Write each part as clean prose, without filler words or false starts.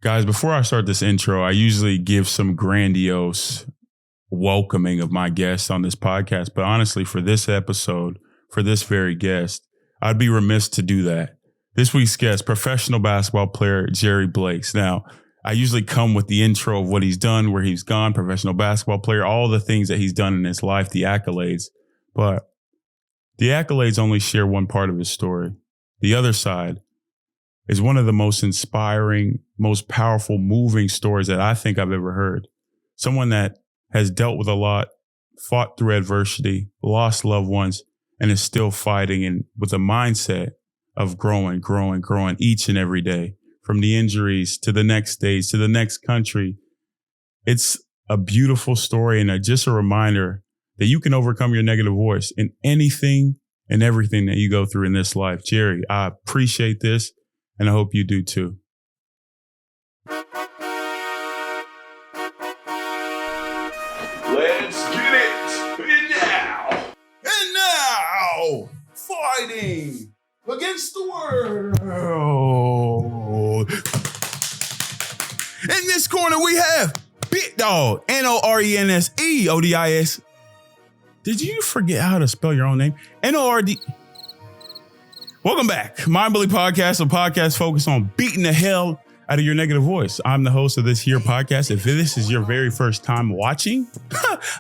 Guys, before I start this intro, I usually give some grandiose welcoming of my guests on this podcast. But honestly, for this episode, for this very guest, I'd be remiss to do that. This week's guest, professional basketball player Gerry Blakes. Now, I usually come with the intro of what he's done, where he's gone, professional basketball player, all the things that he's done in his life, the accolades. But the accolades only share one part of his story. The other side is one of the most inspiring, most powerful, moving stories that I think I've ever heard. Someone that has dealt with a lot, fought through adversity, lost loved ones, and is still fighting and with a mindset of growing each and every day, from the injuries to the next stage, to the next country. It's a beautiful story and just a reminder that you can overcome your negative voice in anything and everything that you go through in this life. Gerry, I appreciate this. And I hope you do too. Let's get it. And now, fighting against the world. In this corner, we have Big Dog, Norense Odiase. Did you forget how to spell your own name? N-O-R-D. Welcome back. Mind Bully Podcast, a podcast focused on beating the hell out of your negative voice. I'm the host of this here podcast. If this is your very first time watching,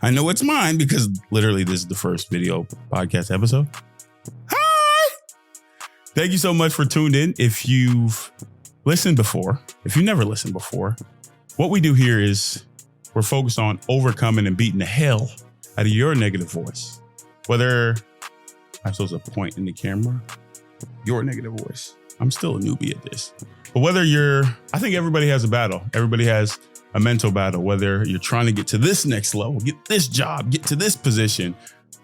I know it's mine because literally this is the first video podcast episode. Hi! Thank you so much for tuned in. If you've listened before, if you never listened before, what we do here is we're focused on overcoming and beating the hell out of your negative voice. Whether I'm supposed to point in the camera, your negative voice. I'm still a newbie at this. But I think everybody has a battle. Everybody has a mental battle, whether you're trying to get to this next level, get this job, get to this position,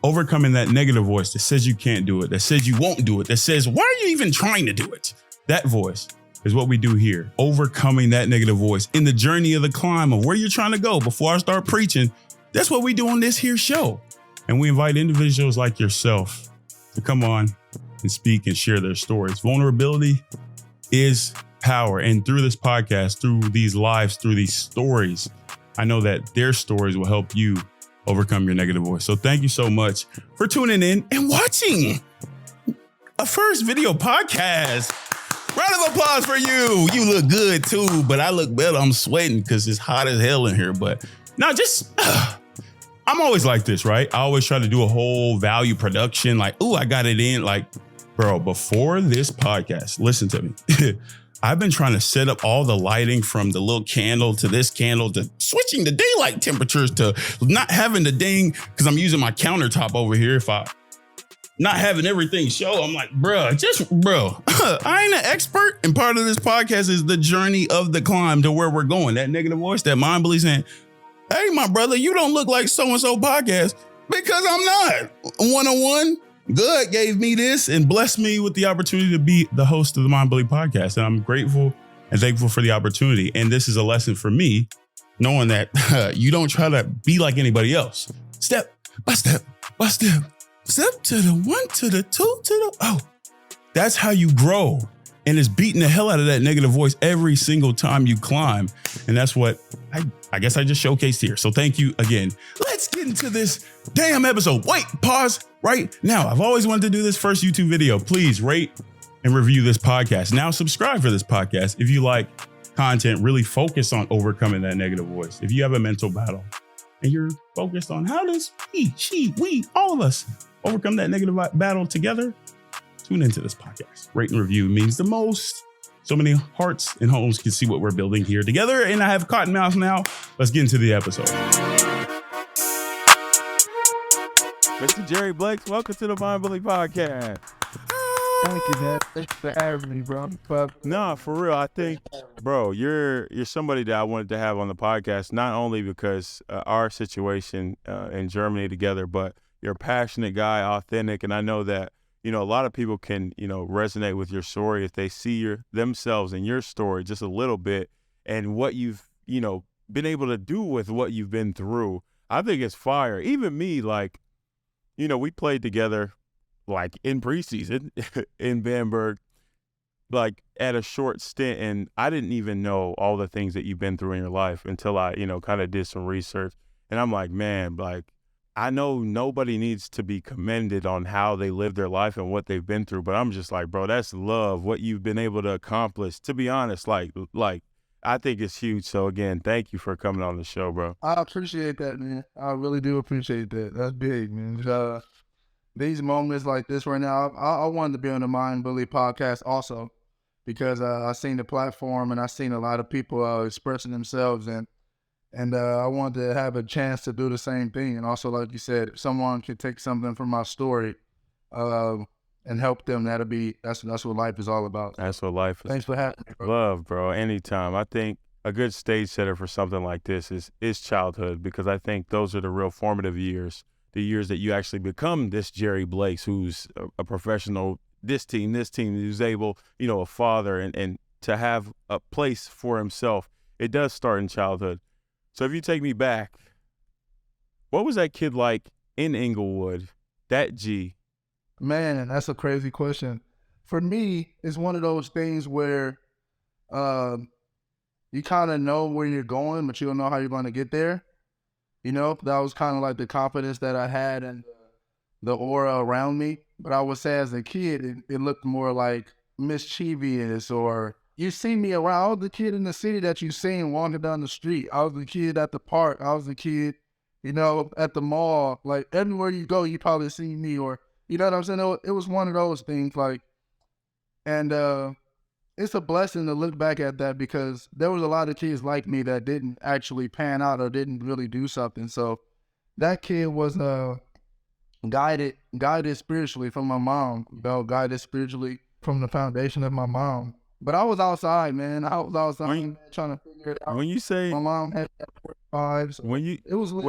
overcoming that negative voice that says you can't do it, that says you won't do it, that says, why are you even trying to do it? That voice is what we do here, overcoming that negative voice in the journey of the climb of where you're trying to go. Before I start preaching, that's what we do on this here show. And we invite individuals like yourself to come on and speak and share their stories. Vulnerability is power. And through this podcast, through these lives, through these stories, I know that their stories will help you overcome your negative voice. So thank you so much for tuning in and watching a first video podcast. Round of applause for you. You look good too, but I look better. I'm sweating because it's hot as hell in here. But no, I'm always like this, right? I always try to do a whole value production. Like, ooh, I got it in. Like, bro, before this podcast, listen to me. I've been trying to set up all the lighting from the little candle to this candle to switching the daylight temperatures to not having the ding because I'm using my countertop over here. If I not having everything show, I'm like, bro, I ain't an expert. And part of this podcast is the journey of the climb to where we're going. That negative voice, that mind bully saying, hey, my brother, you don't look like so-and-so podcast because I'm not. One-on-one, God gave me this and blessed me with the opportunity to be the host of the Mind Bully podcast. And I'm grateful and thankful for the opportunity. And this is a lesson for me, knowing that you don't try to be like anybody else. Step by step by step. Step to the one, to the two, to the, oh. That's how you grow. And it's beating the hell out of that negative voice every single time you climb. And that's what I guess I just showcased here. So thank you again. Let's get into this damn episode. Wait, pause right now. I've always wanted to do this first YouTube video. Please rate and review this podcast. Now subscribe for this podcast. If you like content, really focus on overcoming that negative voice. If you have a mental battle and you're focused on how does he, she, we, all of us overcome that negative battle together, tune into this podcast. Rate and review means the most. So many hearts and homes can see what we're building here together. And I have cotton mouth now. Let's get into the episode. Mr. Gerry Blakes, welcome to the Mind Bully Podcast. Thank you, man. Thanks for having me, bro. No, for real. I think, bro, you're somebody that I wanted to have on the podcast, not only because our situation in Germany together, but you're a passionate guy, authentic. And I know that, a lot of people can, resonate with your story if they see themselves in your story just a little bit and what you've, been able to do with what you've been through. I think it's fire. Even me, like, we played together like in preseason in Bamberg. like at a short stint, and I didn't even know all the things that you've been through in your life until I, kind of did some research. And I'm like, man, like, I know nobody needs to be commended on how they live their life and what they've been through, but I'm just like, bro, that's love, what you've been able to accomplish. To be honest, like I think it's huge. So again, thank you for coming on the show, bro. I appreciate that, man. I really do appreciate that. That's big, man. These moments like this right now, I wanted to be on the Mind Bully podcast also because I seen the platform and I seen a lot of people expressing themselves and I wanted to have a chance to do the same thing. And also, like you said, if someone could take something from my story and help them, that's what life is all about. That's what life is. Thanks for having me, bro. Love, bro. Anytime. I think a good stage setter for something like this is childhood, because I think those are the real formative years, the years that you actually become this Gerry Blakes, who's a professional, this team, who's able, a father and to have a place for himself. It does start in childhood. So if you take me back, what was that kid like in Inglewood, that G? Man, that's a crazy question. For me, it's one of those things where you kind of know where you're going, but you don't know how you're going to get there. That was kind of like the confidence that I had and the aura around me. But I would say as a kid, it looked more like mischievous, or you see me around. I was the kid in the city that you seen walking down the street. I was the kid at the park. I was the kid, at the mall. Like everywhere you go, you probably see me, or you know what I'm saying? It was one of those things, and it's a blessing to look back at that because there was a lot of kids like me that didn't actually pan out or didn't really do something. So that kid was guided spiritually from my mom, guided spiritually from the foundation of my mom. But I was outside, man. I was outside trying to figure it out. When you say my mom had 45, so when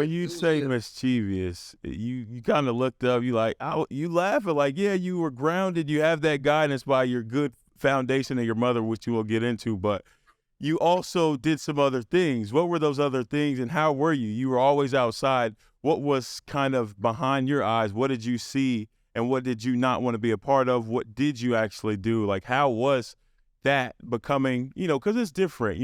you say mischievous, you kind of looked up. You like you laughing like, yeah, you were grounded. You have that guidance by your good foundation of your mother, which you will get into. But you also did some other things. What were those other things, and how were you? You were always outside. What was kind of behind your eyes? What did you see, and what did you not want to be a part of? What did you actually do? Like, how was that becoming, because it's different,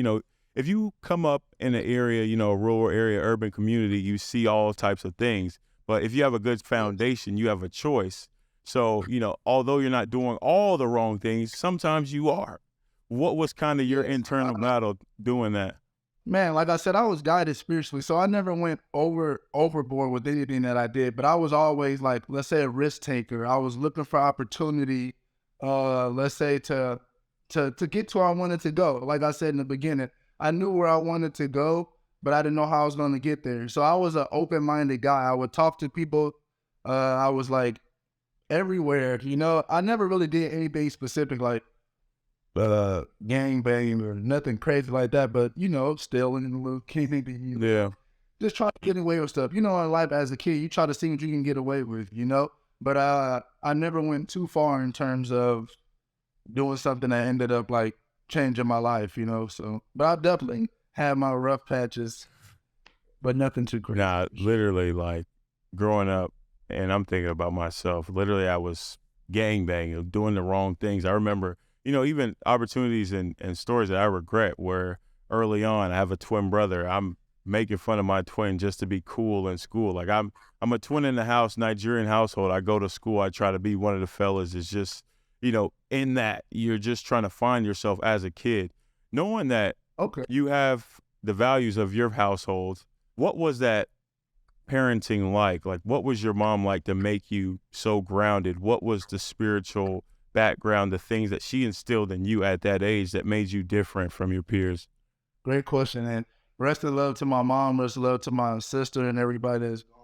if you come up in an area, a rural area, urban community, you see all types of things. But if you have a good foundation, you have a choice. So, although you're not doing all the wrong things, sometimes you are. What was kind of your internal battle doing that? Man, like I said, I was guided spiritually, so I never went overboard with anything that I did. But I was always like, let's say, a risk taker. I was looking for opportunity, let's say, to get to where I wanted to go. Like I said in the beginning, I knew where I wanted to go, but I didn't know how I was going to get there. So I was an open-minded guy. I would talk to people. I was like everywhere, I never really did anything specific like gang banging or nothing crazy like that, but still in a little kid, Yeah. Just trying to get away with stuff. In life as a kid, you try to see what you can get away with, But I never went too far in terms of doing something that ended up like changing my life, So, but I definitely had my rough patches, but nothing too crazy. Nah, literally, like growing up, and I'm thinking about myself. Literally, I was gangbanging, doing the wrong things. I remember, even opportunities and stories that I regret where early on, I have a twin brother. I'm making fun of my twin just to be cool in school. Like I'm a twin in the house, Nigerian household. I go to school. I try to be one of the fellas. It's just, in that you're just trying to find yourself as a kid, knowing that you have the values of your household. What was that parenting like? Like, what was your mom like to make you so grounded? What was the spiritual background, the things that she instilled in you at that age that made you different from your peers? Great question. And rest of love to my mom, rest of love to my sister and everybody that's gone.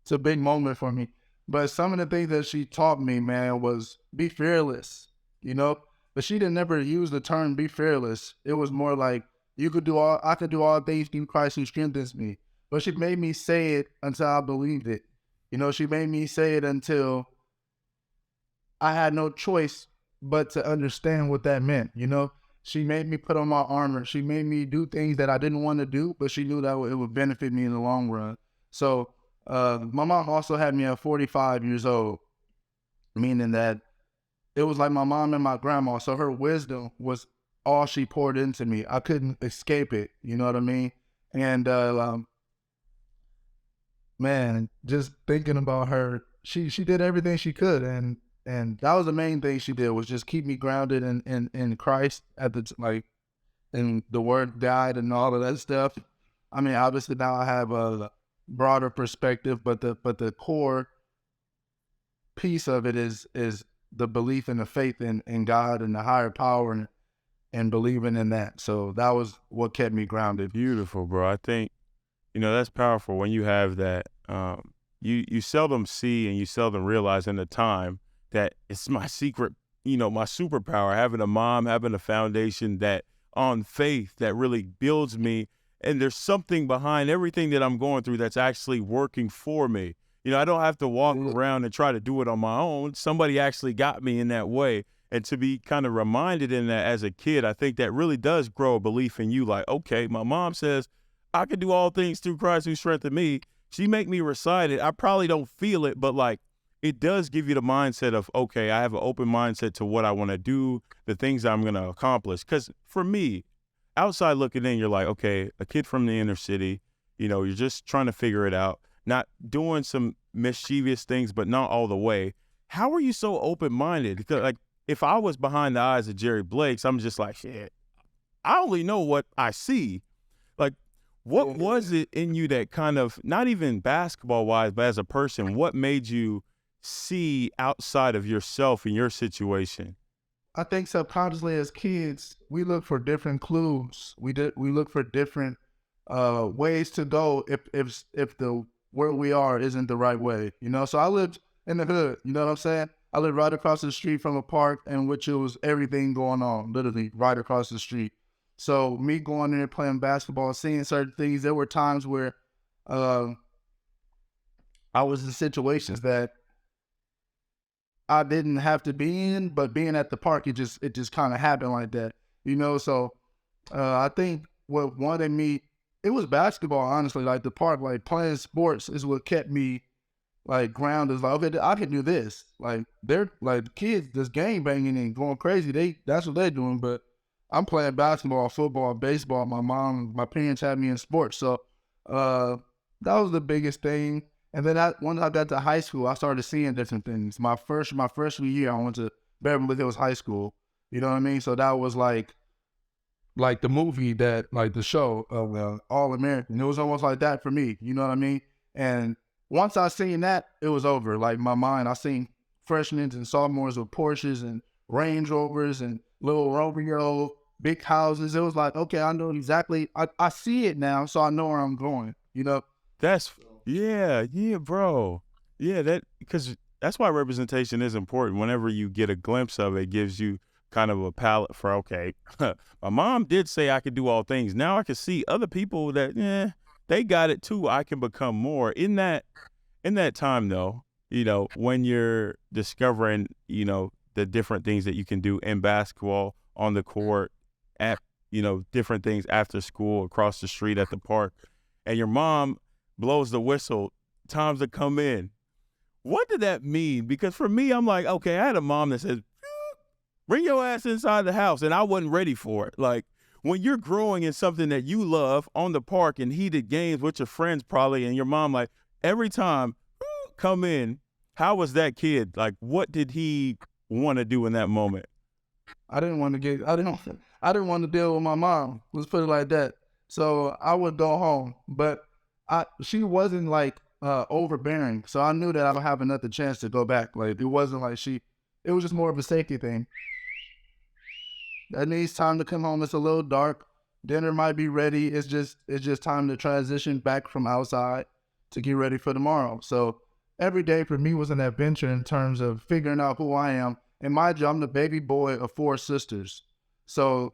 It's a big moment for me. But some of the things that she taught me, man, was be fearless, But she didn't never use the term be fearless. It was more like I could do all things through Christ who strengthens me. But she made me say it until I believed it. She made me say it until I had no choice but to understand what that meant, She made me put on my armor. She made me do things that I didn't want to do, but she knew that it would benefit me in the long run. So my mom also had me at 45 years old, meaning that it was like my mom and my grandma. So her wisdom was all she poured into me. I couldn't escape it. You know what I mean? And man, just thinking about her, she did everything she could, and that was the main thing she did, was just keep me grounded in Christ at the like in the Word guide and all of that stuff. I mean, obviously now I have a broader perspective, but the core piece of it is the belief and the faith in God and the higher power, and believing in that. So that was what kept me grounded. Beautiful, bro. I think, that's powerful when you have that. You seldom see and you seldom realize in the time that it's my secret, my superpower, having a mom, having a foundation that on faith that really builds me. And there's something behind everything that I'm going through that's actually working for me. I don't have to walk around and try to do it on my own. Somebody actually got me in that way. And to be kind of reminded in that as a kid, I think that really does grow a belief in you. Like, okay, my mom says I can do all things through Christ who strengthens me. She make me recite it. I probably don't feel it, but like it does give you the mindset of, okay, I have an open mindset to what I want to do, the things I'm going to accomplish. Because for me, outside looking in, you're like, okay, a kid from the inner city, you're just trying to figure it out, not doing some mischievous things, but not all the way. How are you so open-minded? Because like, if I was behind the eyes of Gerry Blakes, I'm just like, shit, I only know what I see. Like, what was it in you that kind of, not even basketball-wise, but as a person, what made you see outside of yourself and your situation? I think subconsciously as kids, we look for different clues. We look for different ways to go if the where we are isn't the right way. So I lived in the hood. You know what I'm saying? I lived right across the street from a park in which it was everything going on, literally right across the street. So me going there playing basketball, seeing certain things, there were times where I was in situations that I didn't have to be in, but being at the park, it just kind of happened like that, So I think what wanted me, it was basketball, honestly. Like the park, like playing sports is what kept me like grounded. Like, okay, I can do this. Like they're like kids just game banging and going crazy. That's what they're doing. But I'm playing basketball, football, baseball. My parents had me in sports, so that was the biggest thing. And then once I got to high school, I started seeing different things. My freshman year, I went to Beverly Hills High School. You know what I mean? So that was like the movie that, like the show of All American. It was almost like that for me. You know what I mean? And once I seen that, it was over. Like my mind, I seen freshmen and sophomores with Porsches and Range Rovers and little Romeo, big houses. It was like, okay, I know exactly. I see it now, so I know where I'm going. Yeah, bro. Yeah, because that's why representation is important. Whenever you get a glimpse of it, it gives you kind of a palette for, okay, my mom did say I could do all things. Now I can see other people that, they got it too. I can become more. In that time, though, when you're discovering, the different things that you can do in basketball, on the court, at, different things after school, across the street at the park, and your mom blows the whistle, times to come in. What did that mean? Because for me, I'm like, okay, I had a mom that says, bring your ass inside the house, and I wasn't ready for it. Like, when you're growing in something that you love on the park and heated games with your friends probably, and your mom, like, every time, come in, how was that kid? Like, what did he want to do in that moment? I didn't want to deal with my mom. Let's put it like that. So I would go home, but she wasn't like overbearing. So I knew that I don't have another chance to go back. Like it wasn't like it was just more of a safety thing. That needs time to come home. It's a little dark. Dinner might be ready. It's just time to transition back from outside to get ready for tomorrow. So every day for me was an adventure in terms of figuring out who I am. And mind you, I'm the baby boy of 4 sisters. So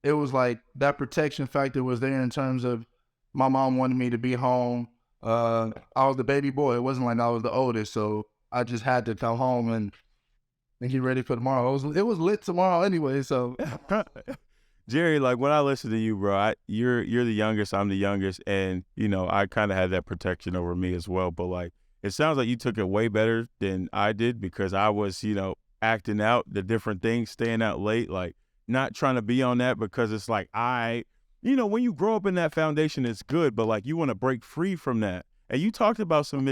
it was like that protection factor was there in terms of my mom wanted me to be home. I was the baby boy. It wasn't like I was the oldest. So I just had to come home and get ready for tomorrow. It was lit tomorrow anyway. So Gerry, like when I listen to you, bro, you're the youngest, I'm the youngest. And, I kind of had that protection over me as well. But like, it sounds like you took it way better than I did because I was, acting out the different things, staying out late, like not trying to be on that because it's like, when you grow up in that foundation, it's good, but like you want to break free from that. And you talked about some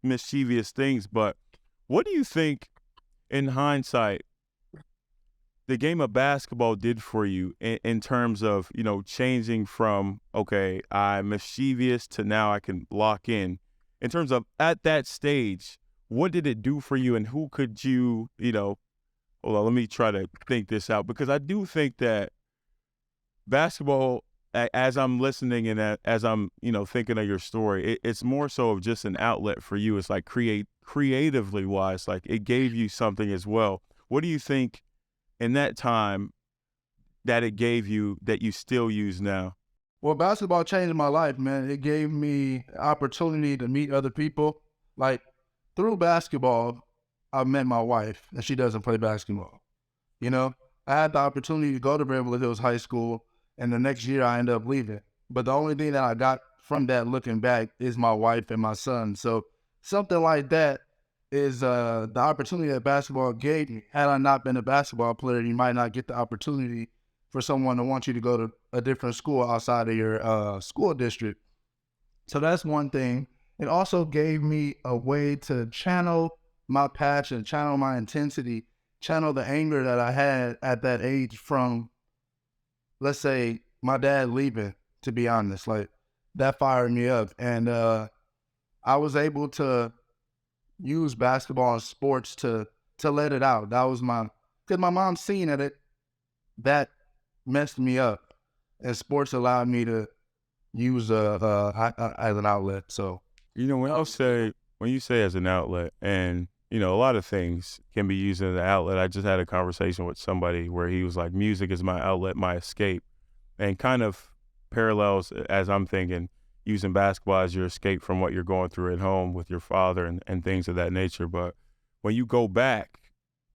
mischievous things, but what do you think in hindsight the game of basketball did for you in terms of, changing from, okay, I'm mischievous to now I can lock in terms of at that stage, what did it do for you and who could you, hold on, let me try to think this out, because I do think that basketball, as I'm listening and as I'm, thinking of your story, it's more so of just an outlet for you. It's like creatively wise, like it gave you something as well. What do you think in that time that it gave you that you still use now? Well, basketball changed my life, man. It gave me opportunity to meet other people. Like, through basketball, I met my wife, and she doesn't play basketball. I had the opportunity to go to Beverly Hills High School, and the next year I ended up leaving. But the only thing that I got from that looking back is my wife and my son. So something like that is the opportunity that basketball gave me. Had I not been a basketball player, you might not get the opportunity for someone to want you to go to a different school outside of your school district. So that's one thing. It also gave me a way to channel my passion, channel my intensity, channel the anger that I had at that age from, let's say, my dad leaving, to be honest. Like, that fired me up. And I was able to use basketball and sports to let it out. That was because my mom seen it, that messed me up. And sports allowed me to use as an outlet. So, when you say as an outlet, and a lot of things can be used as an outlet. I just had a conversation with somebody where he was like, music is my outlet, my escape, and kind of parallels as I'm thinking, using basketball as your escape from what you're going through at home with your father and things of that nature. But when you go back,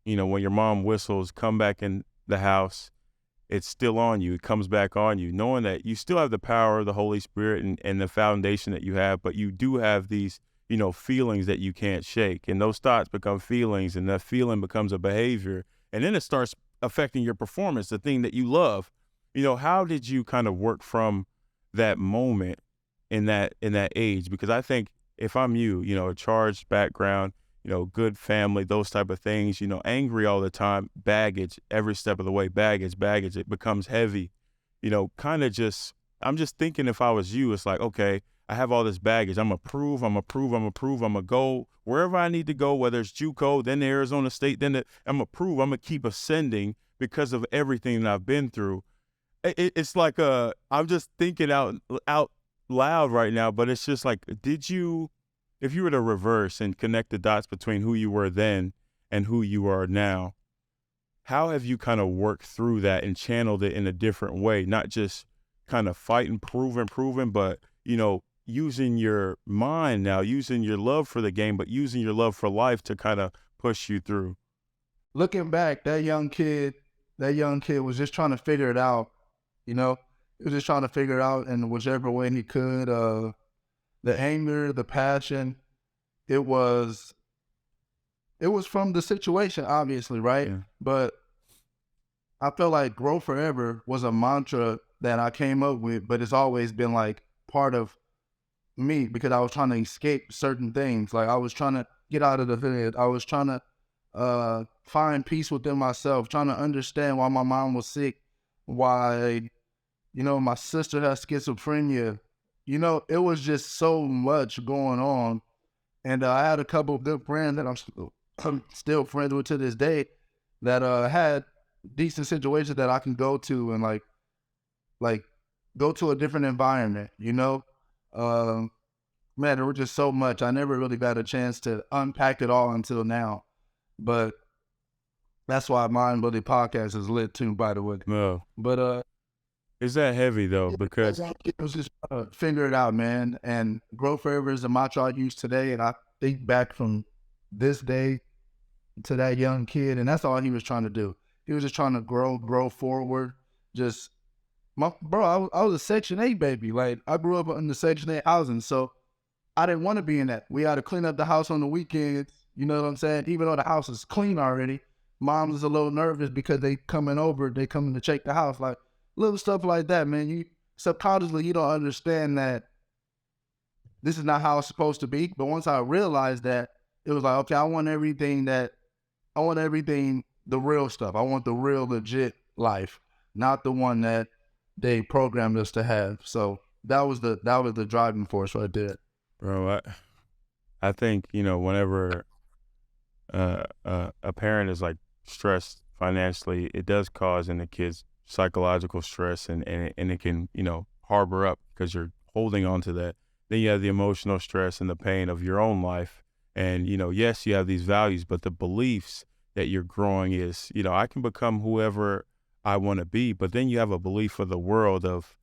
when your mom whistles, come back in the house, it's still on you. It comes back on you, knowing that you still have the power of the Holy Spirit and the foundation that you have, but you do have these, feelings that you can't shake. And those thoughts become feelings, and that feeling becomes a behavior. And then it starts affecting your performance, the thing that you love. How did you kind of work from that moment in that age? Because I think if I'm you, a charged background, good family, those type of things, angry all the time, baggage, every step of the way, baggage, it becomes heavy, I'm just thinking if I was you, it's like, okay, I have all this baggage. I'm going to go wherever I need to go, whether it's JUCO, then Arizona State, I'm going to keep ascending because of everything that I've been through. It's like, I'm just thinking out loud right now, but it's just like, if you were to reverse and connect the dots between who you were then and who you are now, how have you kind of worked through that and channeled it in a different way? Not just kind of fighting, proving, but, using your mind now, using your love for the game, but using your love for life to kind of push you through. Looking back, that young kid was just trying to figure it out. He was just trying to figure it out in whichever way he could. The anger, the passion, it was from the situation, obviously, right? Yeah. But I feel like grow forever was a mantra that I came up with, but it's always been like part of me because I was trying to escape certain things. Like, I was trying to get out of the hood. I was trying to find peace within myself, trying to understand why my mom was sick, why, my sister has schizophrenia. It was just so much going on. And I had a couple of good friends that I'm still friends with to this day that had decent situations that I can go to and like go to a different environment, Man, there was just so much. I never really got a chance to unpack it all until now. But that's why Mind Bully Podcast is lit too, by the way. No. But is that heavy though? Because it was just figure it out, man. And grow forever is the mantra I use today. And I think back from this day to that young kid, and that's all he was trying to do. He was just trying to grow forward. Just I was a Section 8 baby. Like, I grew up in the Section 8 housing, so I didn't want to be in that. We had to clean up the house on the weekends. You know what I'm saying? Even though the house is clean already, Mom's is a little nervous because they coming to check the house. Like little stuff like that, man. You subconsciously, you don't understand that this is not how it's supposed to be. But once I realized that, it was like, okay, I want everything, the real stuff. I want the real legit life, not the one that they programmed us to have. So that was the driving force right there. Bro, I think, whenever a parent is like stressed financially, it does cause in the kids psychological stress, and it can, harbor up because you're holding on to that. Then you have the emotional stress and the pain of your own life. And, yes, you have these values, but the beliefs that you're growing is, I can become whoever I want to be. But then you have a belief of the world of,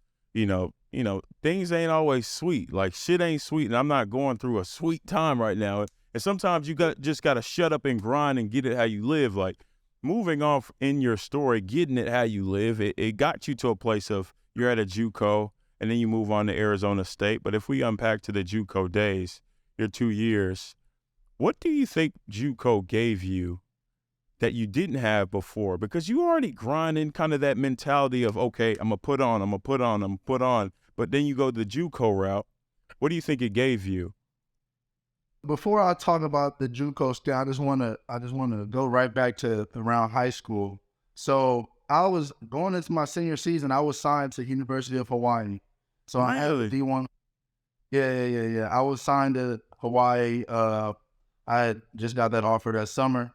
things ain't always sweet. Like shit ain't sweet. And I'm not going through a sweet time right now. And sometimes you just got to shut up and grind and get it how you live. Like moving off in your story, getting it how you live, it got you to a place of you're at a JUCO and then you move on to Arizona State. But if we unpack to the JUCO days, your 2 years, what do you think JUCO gave you that you didn't have before? Because you already grinding kind of that mentality of, okay, I'm going to put on. But then you go the JUCO route. What do you think it gave you? Before I talk about the JUCO stay, I just want to go right back to around high school. So I was going into my senior season. I was signed to University of Hawaii. So Really? I had a D1. Yeah. I was signed to Hawaii. I had just got that offer that summer.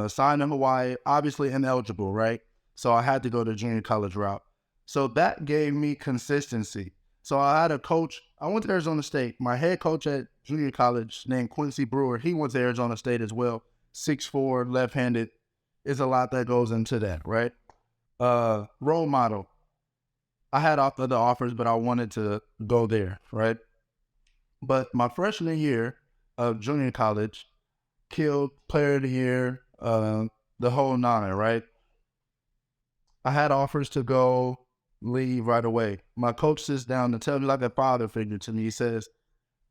Signed in Hawaii, obviously ineligible, right? So I had to go the junior college route. So that gave me consistency. So I had a coach. I went to Arizona State. My head coach at junior college named Quincy Brewer, he went to Arizona State as well. 6'4", left-handed. There's a lot that goes into that, right? Role model. I had other offers, but I wanted to go there, right? But my freshman year of junior college, killed, player of the year, the whole nine, right? I had offers to go leave right away. My coach sits down and tells me like a father figure to me. He says,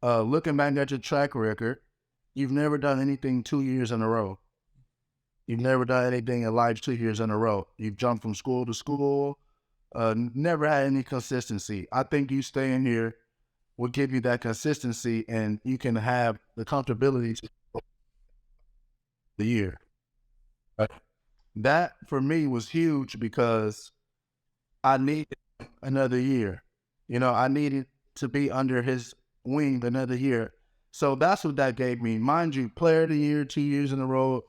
looking back at your track record, you've never done anything 2 years in a row. You've never done anything in life 2 years in a row. You've jumped from school to school, never had any consistency. I think you staying here will give you that consistency, and you can have the comfortability to the year. That for me was huge because I needed another year. I needed to be under his wing another year. So that's what that gave me. Mind you, player of the year 2 years in a row.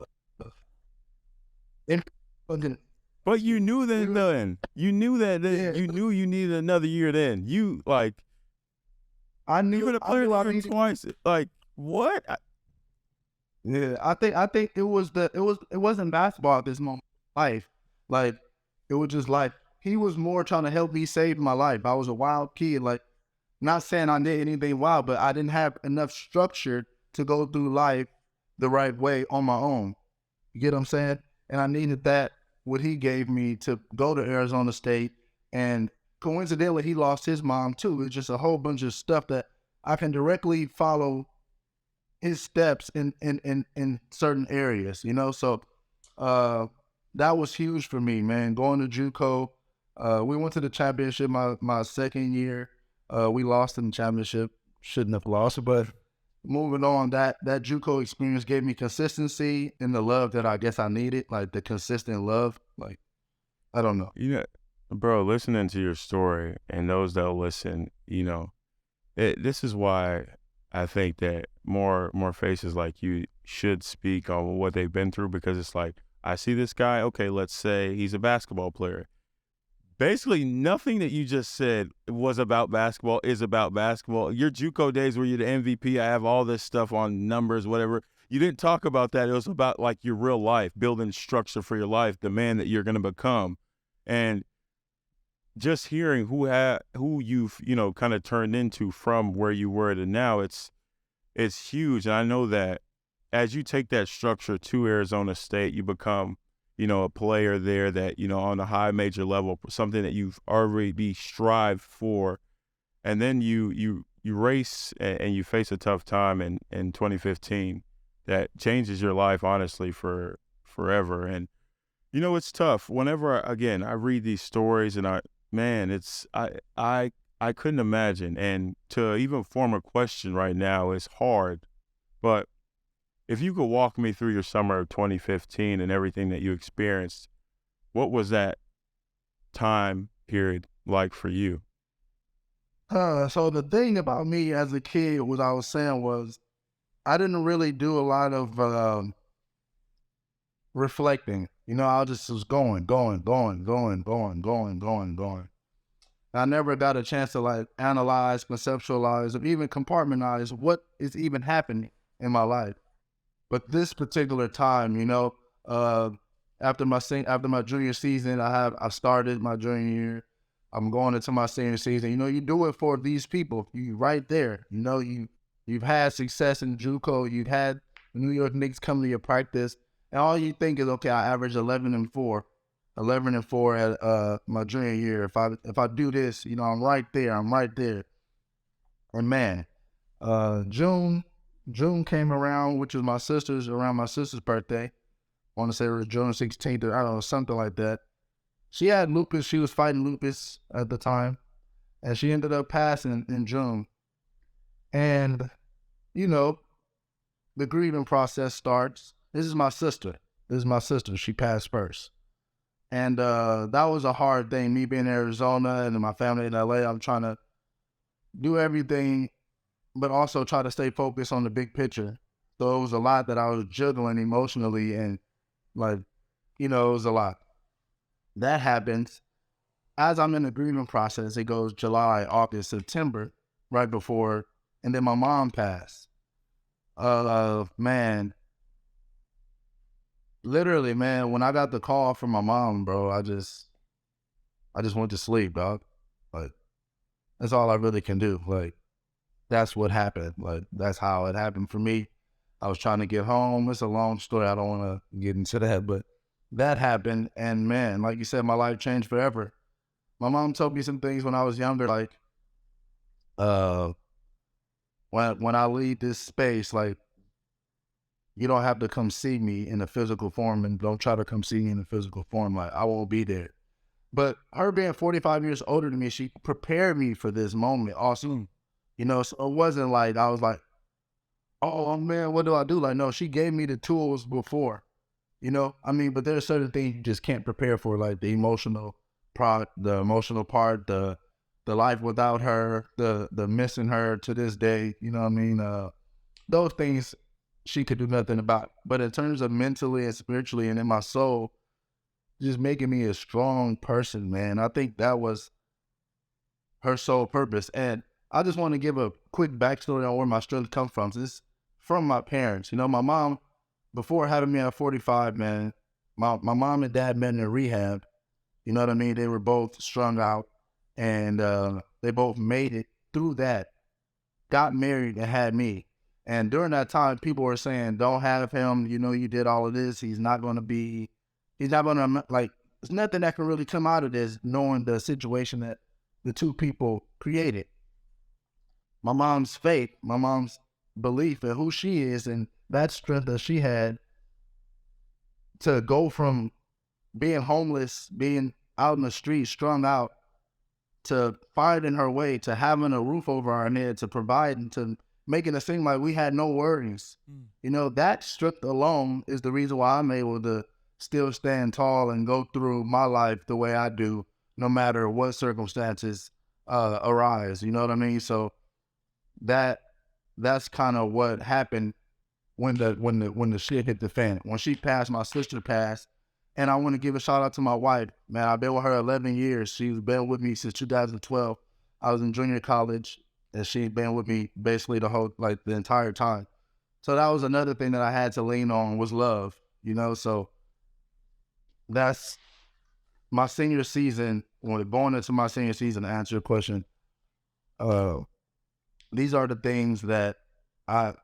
But you knew that then. You knew that then. Yeah. You knew you needed another year then. You I knew you were the player of the year twice. Like what? Yeah, I think it wasn't basketball at this moment in life. Like it was just like he was more trying to help me save my life. I was a wild kid, like not saying I did anything wild, but I didn't have enough structure to go through life the right way on my own. You get what I'm saying? And I needed that, what he gave me to go to Arizona State. And coincidentally, he lost his mom too. It's just a whole bunch of stuff that I can directly follow his steps in certain areas, So that was huge for me, man. Going to JUCO, we went to the championship my second year. We lost in the championship. Shouldn't have lost, but moving on, that JUCO experience gave me consistency and the love that I guess I needed, like the consistent love. Like, I don't know. Bro, listening to your story and those that listen, this is why I think that more faces like you should speak on what they've been through, because it's like, I see this guy, okay, let's say he's a basketball player. Basically, nothing that you just said was about basketball is about basketball. Your JUCO days where you're the MVP, I have all this stuff on numbers, whatever. You didn't talk about that. It was about like your real life, building structure for your life, the man that you're going to become. And just hearing who you've, kind of turned into from where you were to now, it's huge. And I know that as you take that structure to Arizona State, you become, a player there that, on a high major level, something that you've already strived for. And then you race and you face a tough time in 2015 that changes your life, honestly, for forever. And, you know, it's tough. Whenever, again, I read these stories and I couldn't imagine. And to even form a question right now is hard. But if you could walk me through your summer of 2015 and everything that you experienced, what was that time period like for you? So the thing about me as a kid, what I was saying was, I didn't really do a lot of reflecting. You know, I just was going. I never got a chance to like analyze, conceptualize, or even compartmentalize what is even happening in my life. But this particular time, you know, after my junior season, I started my junior year. I'm going into my senior season. You know, you do it for these people. You right there. You know, you've had success in JUCO. You've had the New York Knicks come to your practice, and all you think is, okay, I averaged 11-4 at my junior year. If I do this, you know, I'm right there. And man, June came around, which was around my sister's birthday. I want to say it was June 16th, or I don't know, something like that. She had lupus. She was fighting lupus at the time, and she ended up passing in June. And, you know, the grieving process starts. This is my sister. She passed first. And that was a hard thing, me being in Arizona and my family in LA. I'm trying to do everything, but also try to stay focused on the big picture. So it was a lot that I was juggling emotionally, and like, you know, it was a lot. That happens. As I'm in the grieving process, it goes July, August, September, right before, and then my mom passed. Man, literally, man, when I got the call from my mom, bro, I just went to sleep, dog. Like, that's all I really can do. Like, that's what happened. Like, that's how it happened for me. I was trying to get home. It's a long story. I don't want to get into that, but that happened. And man, like you said, my life changed forever. My mom told me some things when I was younger, like, when I leave this space, like, you don't have to come see me in a physical form, and don't try to come see me in a physical form. Like, I won't be there. But her being 45 years older than me, she prepared me for this moment also. You know, so it wasn't like I was like, oh man, what do I do? Like, no, she gave me the tools before, you know? I mean, but there are certain things you just can't prepare for, like the emotional part, the life without her, the missing her to this day, you know what I mean? Those things she could do nothing about. But in terms of mentally and spiritually and in my soul, just making me a strong person, man, I think that was her sole purpose. And I just want to give a quick backstory on where my strength comes from. So this from my parents. You know, my mom, before having me at 45, man, my mom and dad met in rehab. You know what I mean? They were both strung out, and they both made it through that, got married, and had me. And during that time, people were saying, don't have him. You know, you did all of this. He's not going to, like, there's nothing that can really come out of this, knowing the situation that the two people created. My mom's faith, my mom's belief in who she is, and that strength that she had to go from being homeless, being out in the street, strung out, to finding her way, to having a roof over our head, to providing, to making it seem like we had no worries. You know, that strength alone is the reason why I'm able to still stand tall and go through my life the way I do, no matter what circumstances arise. You know what I mean? So that's kind of what happened when the shit hit the fan. When she passed, my sister passed, and I want to give a shout out to my wife. Man, I've been with her 11 years. She's been with me since 2012. I was in junior college, and she's been with me basically the entire time. So that was another thing that I had to lean on, was love, you know? So that's my senior season. When going into my senior season, to answer your question, these are the things that I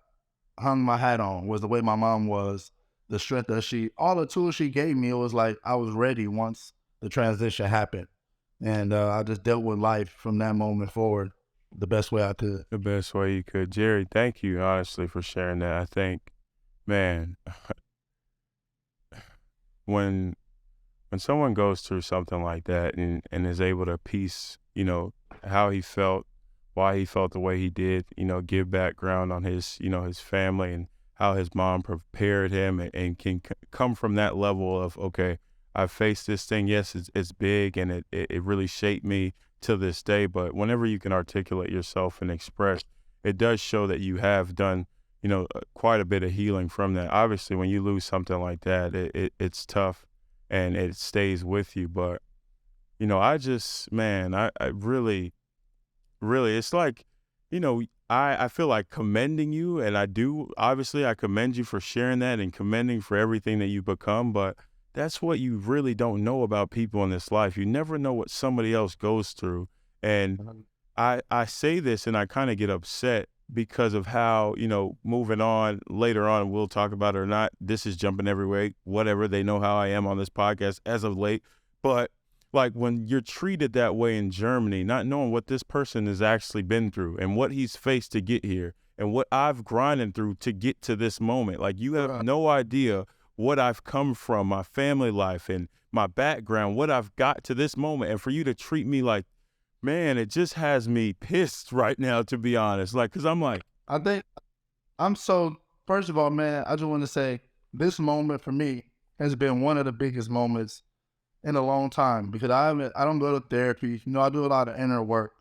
hung my hat on, was the way my mom was, the strength that all the tools she gave me. It was like I was ready once the transition happened. And I just dealt with life from that moment forward the best way I could. The best way you could. Gerry, thank you, honestly, for sharing that. I think, man, when someone goes through something like that and is able to piece, how he felt, why he felt the way he did, give background on his, his family and how his mom prepared him and can come from that level of, okay, I faced this thing. Yes, it's big and it really shaped me to this day. But whenever you can articulate yourself and express, it does show that you have done, quite a bit of healing from that. Obviously, when you lose something like that, it's tough and it stays with you. But, I just, man, I really, really, it's like, I feel like commending you, and I do. Obviously, I commend you for sharing that and commending for everything that you've become, but that's what you really don't know about people in this life. You never know what somebody else goes through. And I say this and I kind of get upset because of how, moving on later on, we'll talk about it or not. This is jumping every way, whatever. They know how I am on this podcast as of late. But like when you're treated that way in Germany, not knowing what this person has actually been through and what he's faced to get here and what I've grinded through to get to this moment. Like you have no idea what I've come from, my family life and my background, what I've got to this moment. And for you to treat me like, man, it just has me pissed right now, to be honest. Like, cause I'm like, I think first of all, man, I just want to say this moment for me has been one of the biggest moments in a long time because I don't go to therapy. I do a lot of inner work,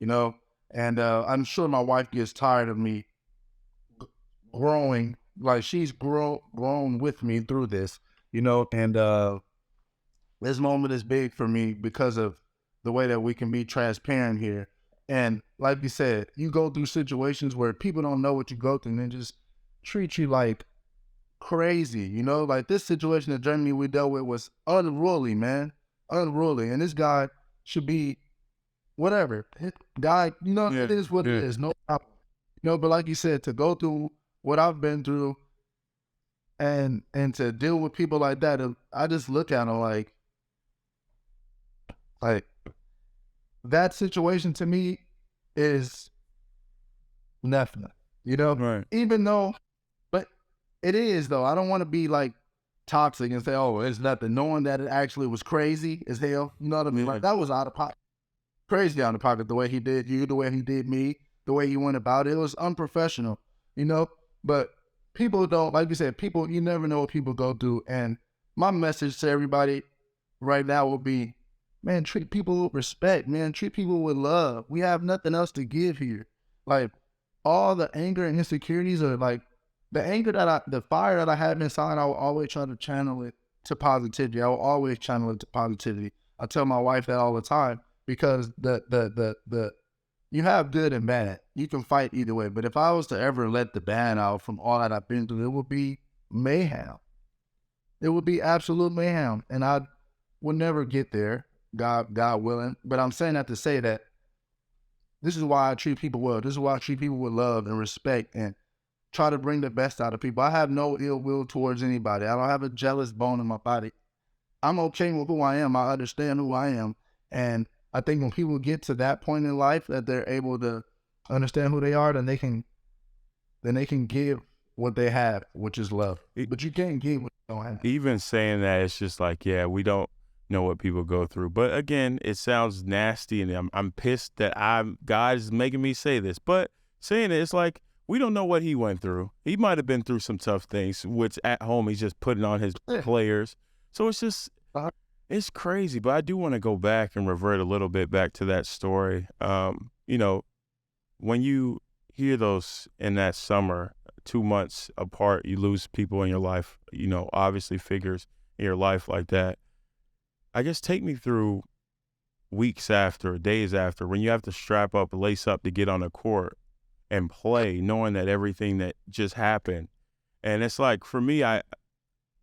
and I'm sure my wife gets tired of me growing. Like she's grown with me through this, and this moment is big for me because of the way that we can be transparent here. And like you said, you go through situations where people don't know what you go through and they just treat you like crazy, like this situation in Germany we dealt with was unruly, man. Unruly. And this guy should be whatever. Guy, It is what it is, no problem. But like you said, to go through what I've been through and to deal with people like that, I just look at them like that situation to me is nothing, right. Even though, but it is though. I don't want to be like toxic and say, oh, it's nothing, knowing that it actually was crazy as hell. You know what I mean? Like that was out of pocket, crazy out of pocket, the way he did you, the way he did me, the way he went about it. It was unprofessional, but people don't, like you said, you never know what people go through. And my message to everybody right now will be, man, treat people with respect, man. Treat people with love. We have nothing else to give here. Like, all the anger and insecurities are like, the fire that I have inside, I will always try to channel it to positivity. I will always channel it to positivity. I tell my wife that all the time because you have good and bad. You can fight either way. But if I was to ever let the bad out from all that I've been through, it would be mayhem. It would be absolute mayhem. And I would never get there. God willing. But I'm saying that to say that this is why I treat people well. This is why I treat people with love and respect and try to bring the best out of people. I have no ill will towards anybody. I don't have a jealous bone in my body. I'm okay with who I am. I understand who I am. And I think when people get to that point in life that they're able to understand who they are, then they can give what they have, which is love. But you can't give what you don't have. Even saying that, it's just like, yeah, we don't know what people go through. But again, it sounds nasty, and I'm pissed that God is making me say this. But saying it, it's like we don't know what he went through. He might have been through some tough things, which at home he's just putting on his players. So it's just, it's crazy. But I do want to go back and revert a little bit back to that story. When you hear those in that summer, 2 months apart, you lose people in your life, obviously figures in your life like that. I guess take me through weeks after, days after, when you have to strap up, lace up to get on a court and play, knowing that everything that just happened. And it's like, for me, I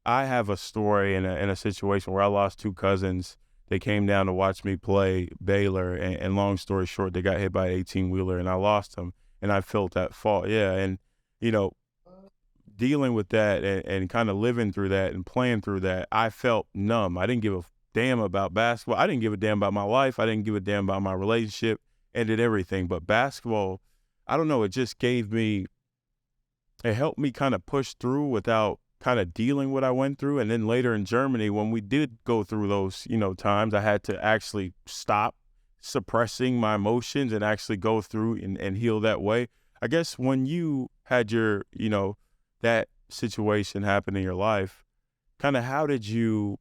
have a story in a situation where I lost 2 cousins. They came down to watch me play Baylor, and long story short, they got hit by an 18-wheeler, and I lost them, and I felt that fall. Yeah, and, dealing with that and kind of living through that and playing through that, I felt numb. I didn't give a damn about basketball. I didn't give a damn about my life. I didn't give a damn about my relationship, and did everything. But basketball, I don't know, it just helped me kind of push through without kind of dealing what I went through. And then later in Germany, when we did go through those, times, I had to actually stop suppressing my emotions and actually go through and heal that way. I guess when you had your, that situation happen in your life, kind of how did you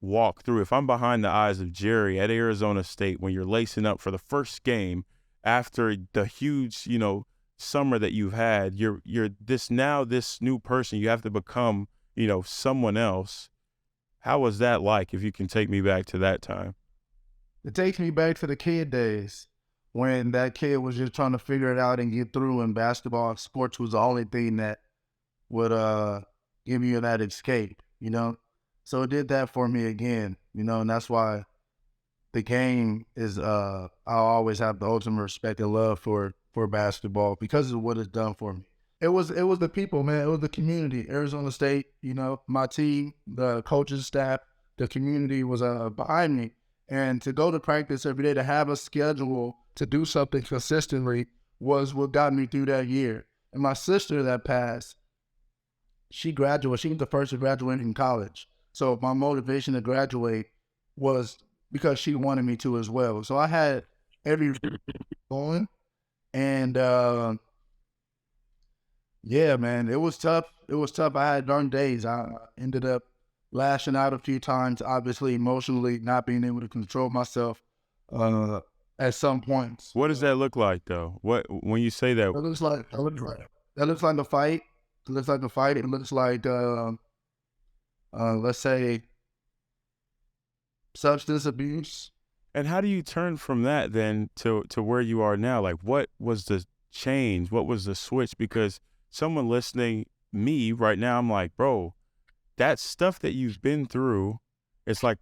walk through? If I'm behind the eyes of Gerry at Arizona State when you're lacing up for the first game after the huge, summer that you've had, you're this new person, you have to become, someone else. How was that like, if you can take me back to that time? It takes me back to the kid days when that kid was just trying to figure it out and get through, and basketball and sports was the only thing that would give you that escape, So it did that for me again, and that's why the game is I always have the ultimate respect and love for basketball because of what it's done for me. It was the people, man. It was the community. Arizona State, my team, the coaching staff, the community was behind me. And to go to practice every day, to have a schedule, to do something consistently was what got me through that year. And my sister that passed, she graduated. She was the first to graduate in college. So my motivation to graduate was because she wanted me to as well. So I had every going. And yeah, man, it was tough. It was tough. I had dark days. I ended up lashing out a few times, obviously emotionally, not being able to control myself at some points. What does that look like, though? When you say that? That looks like a fight. It looks like a fight. It looks like, let's say, substance abuse. And how do you turn from that then to where you are now? Like, what was the change? What was the switch? Because someone listening, me right now, I'm like, bro, that stuff that you've been through, it's like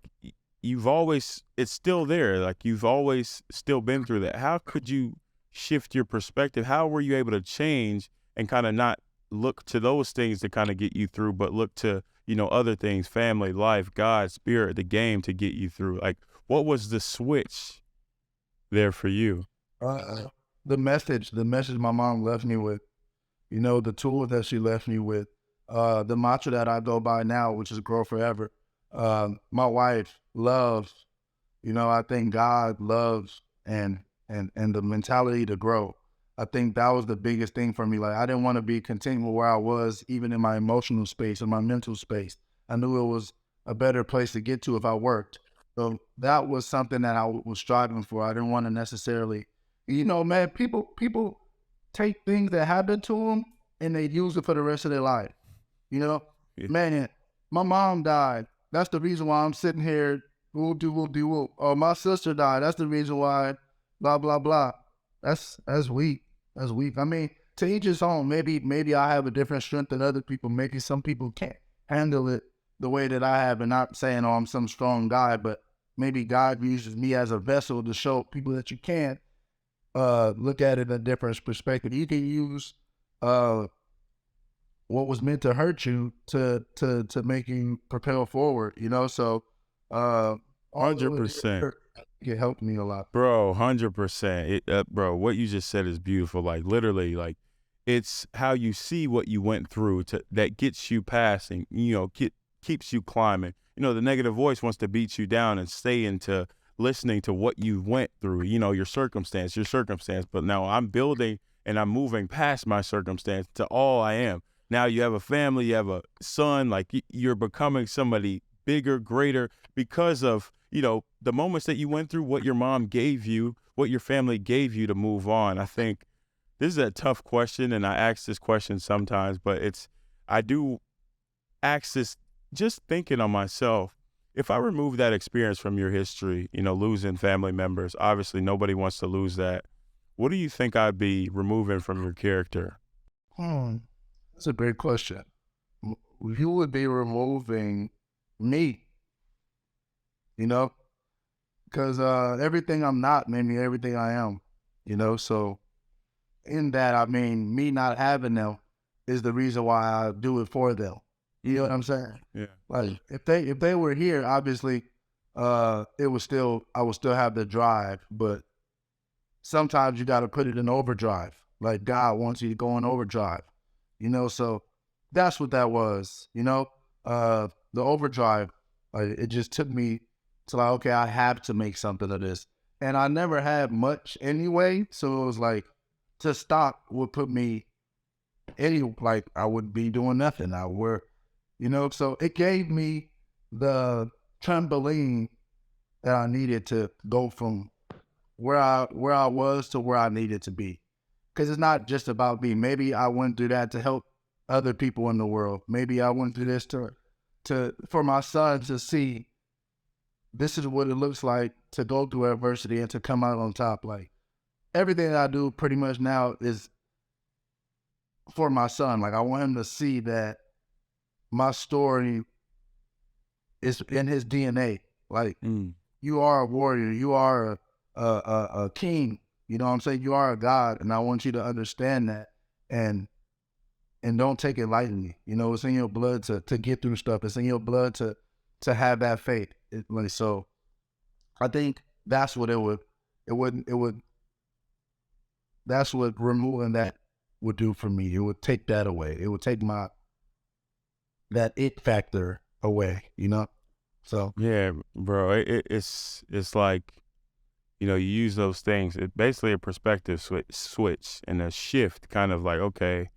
it's still there. Like, you've always still been through that. How could you shift your perspective? How were you able to change and kind of not look to those things to kind of get you through, but look to, other things, family, life, God, spirit, the game to get you through? Like, what was the switch there for you? The message my mom left me with, the tools that she left me with, the mantra that I go by now, which is grow forever. My wife loves, I think God loves and the mentality to grow. I think that was the biggest thing for me. Like, I didn't want to be content with where I was, even in my emotional space, in my mental space. I knew it was a better place to get to if I worked. So that was something that I was striving for. I didn't want to necessarily, man, people take things that happen to them and they use it for the rest of their life. Yeah. Man, my mom died. That's the reason why I'm sitting here. Or my sister died. That's the reason why. Blah blah blah. That's weak. That's weak. I mean, to each his own. Maybe I have a different strength than other people. Maybe some people can't handle it the way that I have. And not saying, I'm some strong guy, but maybe God uses me as a vessel to show people that you can't look at it in a different perspective. You can use what was meant to hurt you to make you propel forward, So 100%. It helped me a lot. Bro, 100%. Bro, what you just said is beautiful. Like, literally, like, it's how you see what you went through that gets you passing, keeps you climbing. The negative voice wants to beat you down and stay into listening to what you went through, your circumstance. But now I'm building and I'm moving past my circumstance to all I am. Now you have a family, you have a son, like you're becoming somebody bigger, greater because of, the moments that you went through, what your mom gave you, what your family gave you to move on. I think this is a tough question, and I ask this question sometimes, but I do ask this just thinking on myself. If I remove that experience from your history, losing family members, obviously nobody wants to lose that. What do you think I'd be removing from your character? That's a great question. You would be removing me, because everything I'm not made me everything I am, so in that, I mean, me not having them is the reason why I do it for them. You know what I'm saying? Yeah. Like, if they were here, obviously, I would still have the drive, but sometimes you got to put it in overdrive. Like, God wants you to go in overdrive, so that's what that was, the overdrive. It just took me to like, okay, I have to make something of this. And I never had much anyway. So it was like, to stop would put me like I would be doing nothing. So it gave me the trampoline that I needed to go from where I was to where I needed to be. Because it's not just about me. Maybe I went through that to help other people in the world. Maybe I went through this for my son to see this is what it looks like to go through adversity and to come out on top. Like everything that I do pretty much now is for my son. Like I want him to see that my story is in his DNA. Like you are a warrior, you are a king. You know what I'm saying? You are a God, and I want you to understand that and don't take it lightly. It's in your blood to get through stuff. It's in your blood to have that faith. So I think that's what that's what removing that would do for me. It would take that away. It would take that it factor away, So Yeah, bro. It's like, you use those things. It's basically a perspective switch and a shift, kind of like, okay,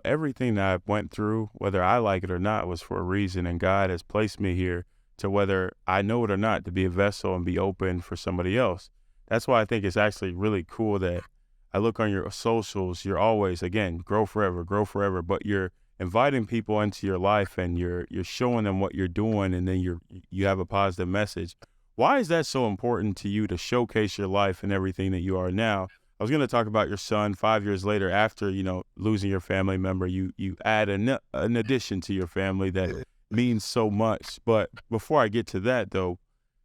everything that I went through, whether I like it or not, was for a reason, and God has placed me here to, whether I know it or not, to be a vessel and be open for somebody else. That's why I think it's actually really cool that I look on your socials, you're always, again, grow forever, but you're inviting people into your life and you're showing them what you're doing, and then you have a positive message. Why is that so important to you to showcase your life and everything that you are now? I was going to talk about your son 5 years later after, losing your family member. You add an addition to your family that means so much. But before I get to that, though,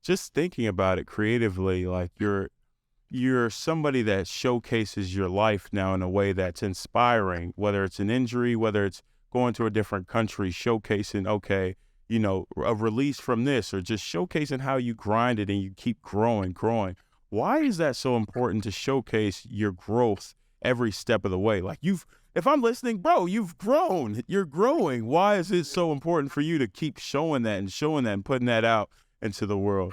just thinking about it creatively, like you're somebody that showcases your life now in a way that's inspiring, whether it's an injury, whether it's going to a different country, showcasing, okay, a release from this, or just showcasing how you grinded and you keep growing. Why is that so important to showcase your growth every step of the way? Like if I'm listening, bro, you've grown, you're growing. Why is it so important for you to keep showing that and putting that out into the world?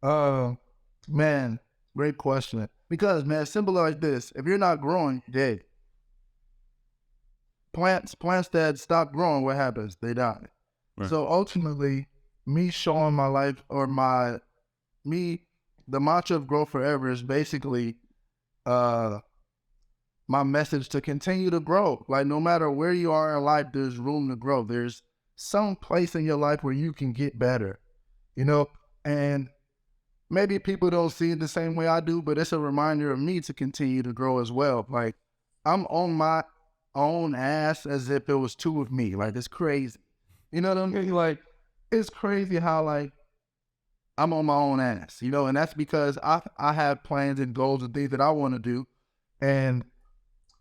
Man, great question. Because, man, simple like this. If you're not growing, you're dead. Plants that stop growing, what happens? They die. Right. So ultimately, me showing my life, or the mantra of grow forever is basically my message to continue to grow. Like no matter where you are in life, there's room to grow. There's some place in your life where you can get better, and maybe people don't see it the same way I do, but it's a reminder of me to continue to grow as well. Like I'm on my own ass as if it was two of me. Like it's crazy. You know what I mean? Like it's crazy how like I'm on my own ass, and that's because I have plans and goals and things that I want to do. And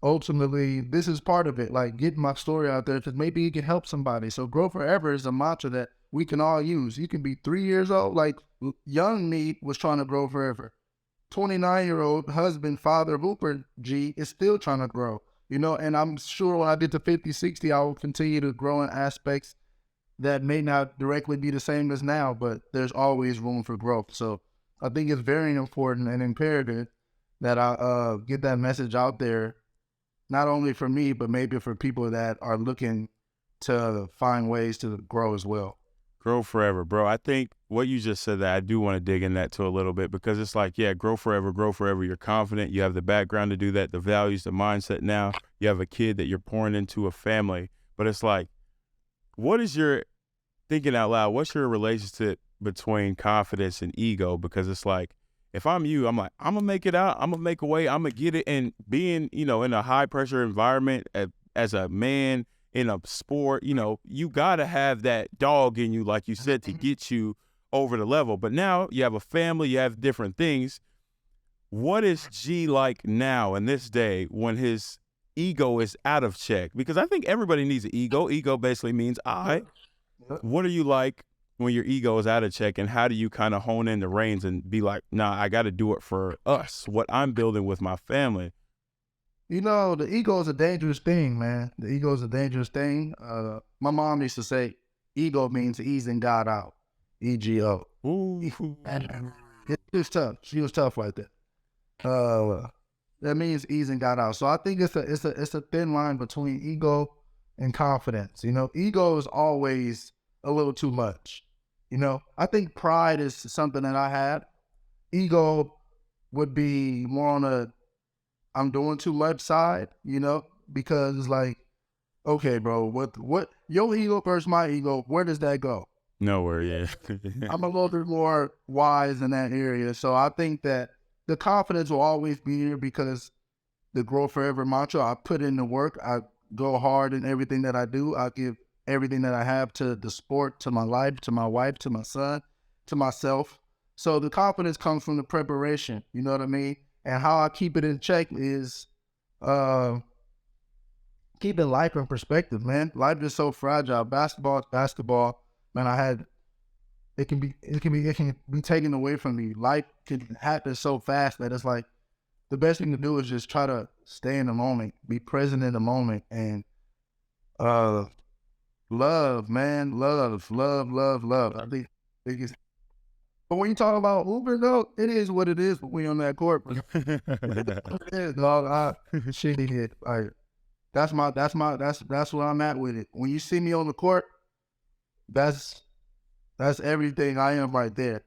ultimately, this is part of it, like getting my story out there because maybe it can help somebody. So grow forever is a mantra that we can all use. You can be 3 years old, like young me was trying to grow forever. 29-year-old husband, father of Hooper G is still trying to grow, and I'm sure when I get to 50, 60, I will continue to grow in aspects that may not directly be the same as now, but there's always room for growth. So I think it's very important and imperative that I get that message out there, not only for me, but maybe for people that are looking to find ways to grow as well. Grow forever, bro. I think what you just said, that I do want to dig in that too a little bit, because it's like, yeah, grow forever. You're confident. You have the background to do that, the values, the mindset now. You have a kid that you're pouring into a family. But it's like, what is your, thinking out loud, what's your relationship between confidence and ego? Because it's like, if I'm you, I'm like, I'm going to make it out. I'm going to make a way. I'm going to get it. And being, in a high pressure environment as a man in a sport, you got to have that dog in you, like you said, to get you over the level. But now you have a family, you have different things. What is G like now in this day when his ego is out of check? Because I think everybody needs an ego. Ego basically means I. What are you like when your ego is out of check, and how do you kind of hone in the reins and be like, nah, I got to do it for us, what I'm building with my family? The ego is a dangerous thing, man. The ego is a dangerous thing. My mom used to say, ego means easing God out. EGO. Ooh. She was tough. She was tough like that. That means easing God out. So I think it's a thin line between ego and confidence. Ego is always a little too much. I think pride is something that I had. Ego would be more on a I'm doing too much side, because it's like, okay, bro, what your ego versus my ego, where does that go? Nowhere, yeah. I'm a little bit more wise in that area. So I think that the confidence will always be here because the grow forever mantra, I put in the work, I go hard in everything that I do. I give everything that I have to the sport, to my life, to my wife, to my son, to myself. So the confidence comes from the preparation, you know what I mean? And how I keep it in check is keeping life in perspective, man. Life is so fragile. Basketball is basketball. Man, it can be taken away from me. Life can happen so fast that it's like the best thing to do is just try to stay in the moment, be present in the moment, and love, man, love. I think it's. But when you talk about Uber, though, it is what it is. But we on that court, dog. Shit, it. Like that's what I'm at with it. When you see me on the court, that's everything I am right there.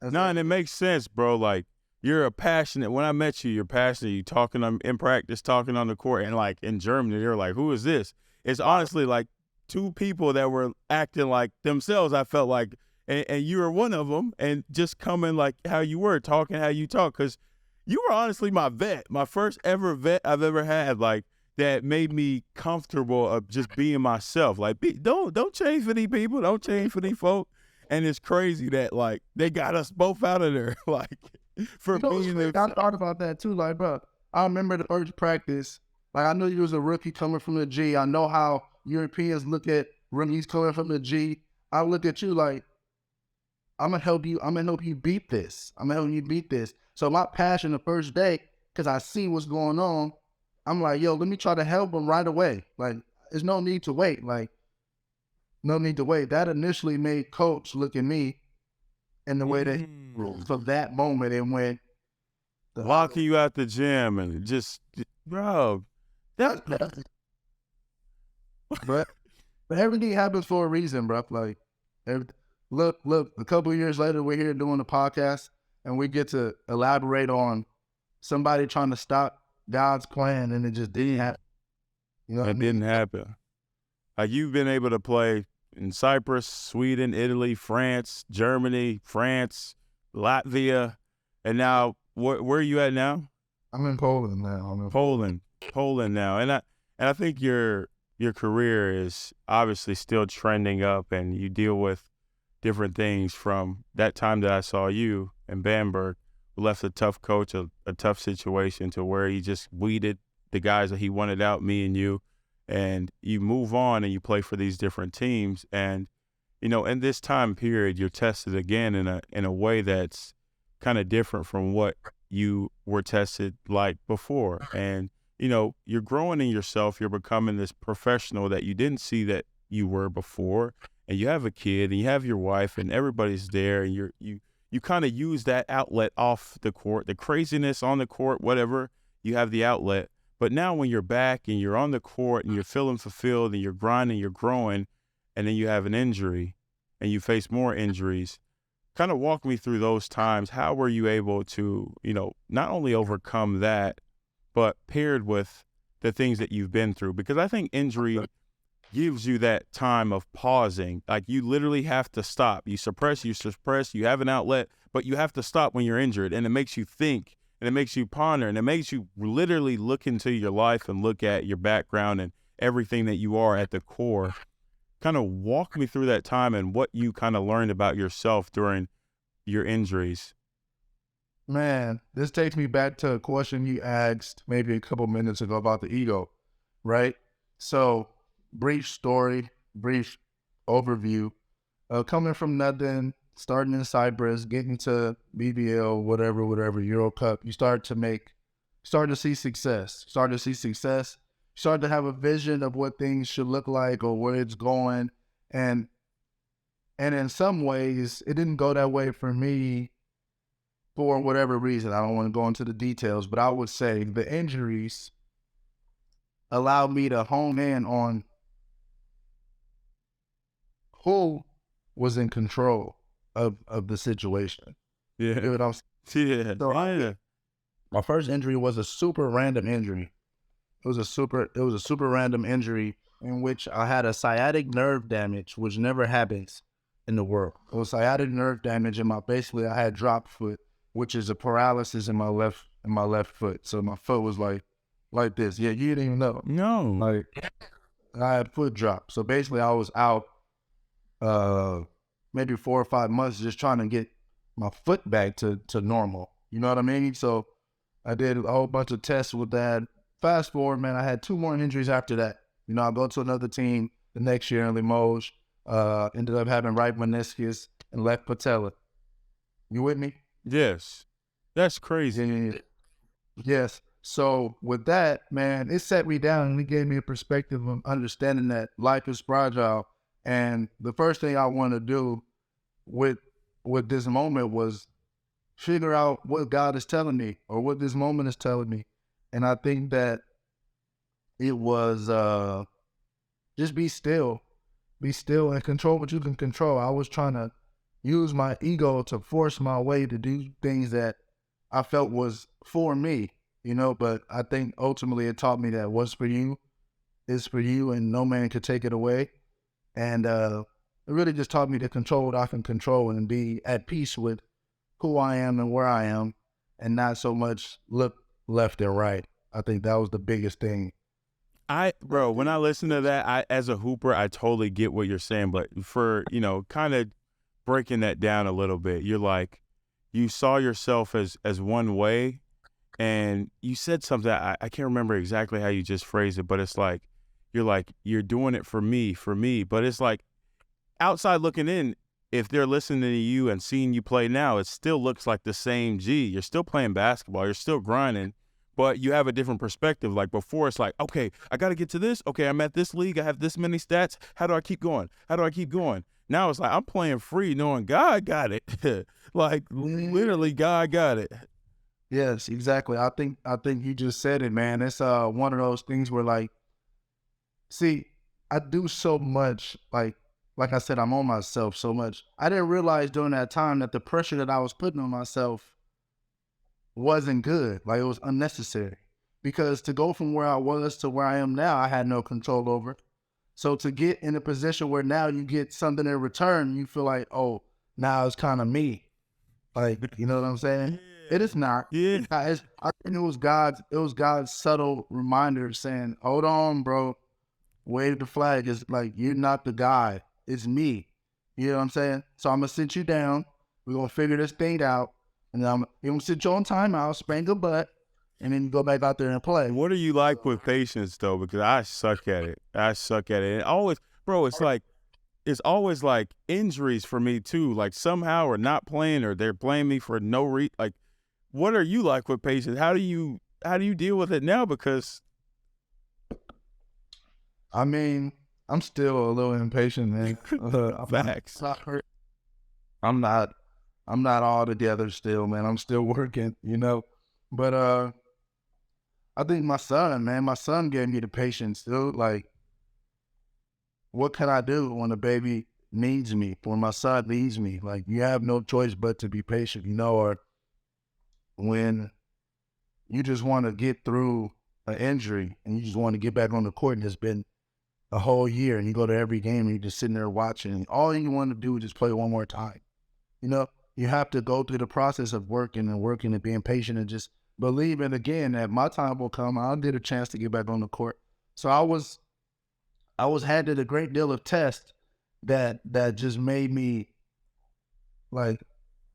And it makes sense, bro. Like you're a passionate. When I met you, you're passionate. You talking in practice, talking on the court, and like in Germany, they're like, "Who is this?" It's honestly like two people that were acting like themselves. I felt like. And you were one of them, and just coming like how you were, talking how you talk, because you were honestly my vet, my first ever vet I've ever had, like that made me comfortable of just being myself. Like, don't change for these people, don't change for these folk. And it's crazy that like they got us both out of there, like for being. I thought about that too, like, bro. I remember the first practice. Like, I know you was a rookie coming from the G. I know how Europeans look at rookies coming from the G. I look at you like, I'm gonna help you beat this. So my passion the first day, because I see what's going on, I'm like, yo, let me try to help them right away. Like, there's no need to wait. That initially made coach look at me in the way that from that moment it went locking you out the gym and just, bro. But everything happens for a reason, bro. Like, Look, a couple of years later, we're here doing the podcast, and we get to elaborate on somebody trying to stop God's plan, and it just didn't happen. It didn't happen. Like, you've been able to play in Cyprus, Sweden, Italy, France, Germany, Latvia, and now where are you at now? I'm in Poland now. Poland now, and I think your career is obviously still trending up, and you deal with different things from that time that I saw you in Bamberg, who left a tough coach, a tough situation, to where he just weeded the guys that he wanted out, me and you, and you move on and you play for these different teams. And, in this time period, you're tested again in a way that's kind of different from what you were tested like before. And, you're growing in yourself. You're becoming this professional that you didn't see that you were before. And you have a kid and you have your wife and everybody's there, and you kind of use that outlet off the court, the craziness on the court, whatever, you have the outlet. But now when you're back and you're on the court and you're feeling fulfilled and you're grinding, you're growing, and then you have an injury and you face more injuries, kind of walk me through those times. How were you able to, not only overcome that, but paired with the things that you've been through? Because I think injury gives you that time of pausing. Like, you literally have to stop. You suppress, you have an outlet, but you have to stop when you're injured. And it makes you think, and it makes you ponder, and it makes you literally look into your life and look at your background and everything that you are at the core. Kind of walk me through that time and what you kind of learned about yourself during your injuries. Man, this takes me back to a question you asked maybe a couple minutes ago about the ego, right? So, brief story, brief overview. Coming from nothing, starting in Cyprus, getting to BBL, whatever, Euro Cup, you start to make started to see success. Started to have a vision of what things should look like or where it's going. And in some ways, it didn't go that way for me for whatever reason. I don't want to go into the details, but I would say the injuries allowed me to hone in on who was in control of the situation. Yeah. You know what I'm saying? Yeah. So my first injury was a super random injury. It was a super random injury in which I had a sciatic nerve damage, which never happens in the world. It was sciatic nerve damage in basically I had drop foot, which is a paralysis in my left foot. So my foot was like this. Yeah, you didn't even know. No. Like I had foot drop. So basically I was out maybe 4 or 5 months just trying to get my foot back to normal. You know what I mean? So I did a whole bunch of tests with that. Fast forward, man, I had 2 more injuries after that. You know, I go to another team the next year in Limoges. Ended up having right meniscus and left patella. You with me? Yes. That's crazy. Yeah. Yes. So with that, man, it set me down and it gave me a perspective of understanding that life is fragile. And the first thing I want to do with this moment was figure out what God is telling me or what this moment is telling me. And I think that it was just be still and control what you can control. I was trying to use my ego to force my way to do things that I felt was for me, you know, but I think ultimately it taught me that what's for you is for you and no man could take it away. And it really just taught me to control what I can control and be at peace with who I am and where I am and not so much look left and right. I think that was the biggest thing. Bro, when I listen to that, as a hooper, I totally get what you're saying. But for, you know, kind of breaking that down a little bit, you're like, you saw yourself as one way, and you said something, I can't remember exactly how you just phrased it, but it's like, you're doing it for me. But it's like, outside looking in, if they're listening to you and seeing you play now, it still looks like the same G. You're still playing basketball. You're still grinding. But you have a different perspective. Like before, it's like, okay, I got to get to this. Okay, I'm at this league. I have this many stats. How do I keep going? Now it's like I'm playing free knowing God got it. Like literally God got it. Yes, exactly. I think you just said it, man. It's one of those things where like, see, I do so much, like I said, I'm on myself so much. I didn't realize during that time that the pressure that I was putting on myself wasn't good. Like it was unnecessary, because to go from where I was to where I am now, I had no control over. So to get in a position where now you get something in return, you feel like, oh, now it's kind of me. Like, you know what I'm saying? It is not. Yeah. I think it was God's subtle reminder saying, hold on, bro. Wave the flag. It's like, you're not the guy. It's me. You know what I'm saying? So I'm going to sit you down. We're going to figure this thing out. And then I'm going to sit you on timeout, spank a butt, and then you go back out there and play. What are you like with patience, though? Because I suck at it. And always, bro, it's always like injuries for me, too. Like somehow or not playing or they're playing me for no reason. Like, what are you like with patience? How do you deal with it now? Because I mean, I'm still a little impatient, man. facts. I'm not all together still, man. I'm still working, you know. But I think my son gave me the patience, dude. Like, what can I do when a baby needs me, when my son needs me? Like, you have no choice but to be patient, you know, or when you just want to get through an injury and you just want to get back on the court and it's been a whole year and you go to every game and you're just sitting there watching and all you want to do is just play one more time. You know, you have to go through the process of working and being patient and just believing again that my time will come. I'll get a chance to get back on the court. So I was handed a great deal of tests that just made me like,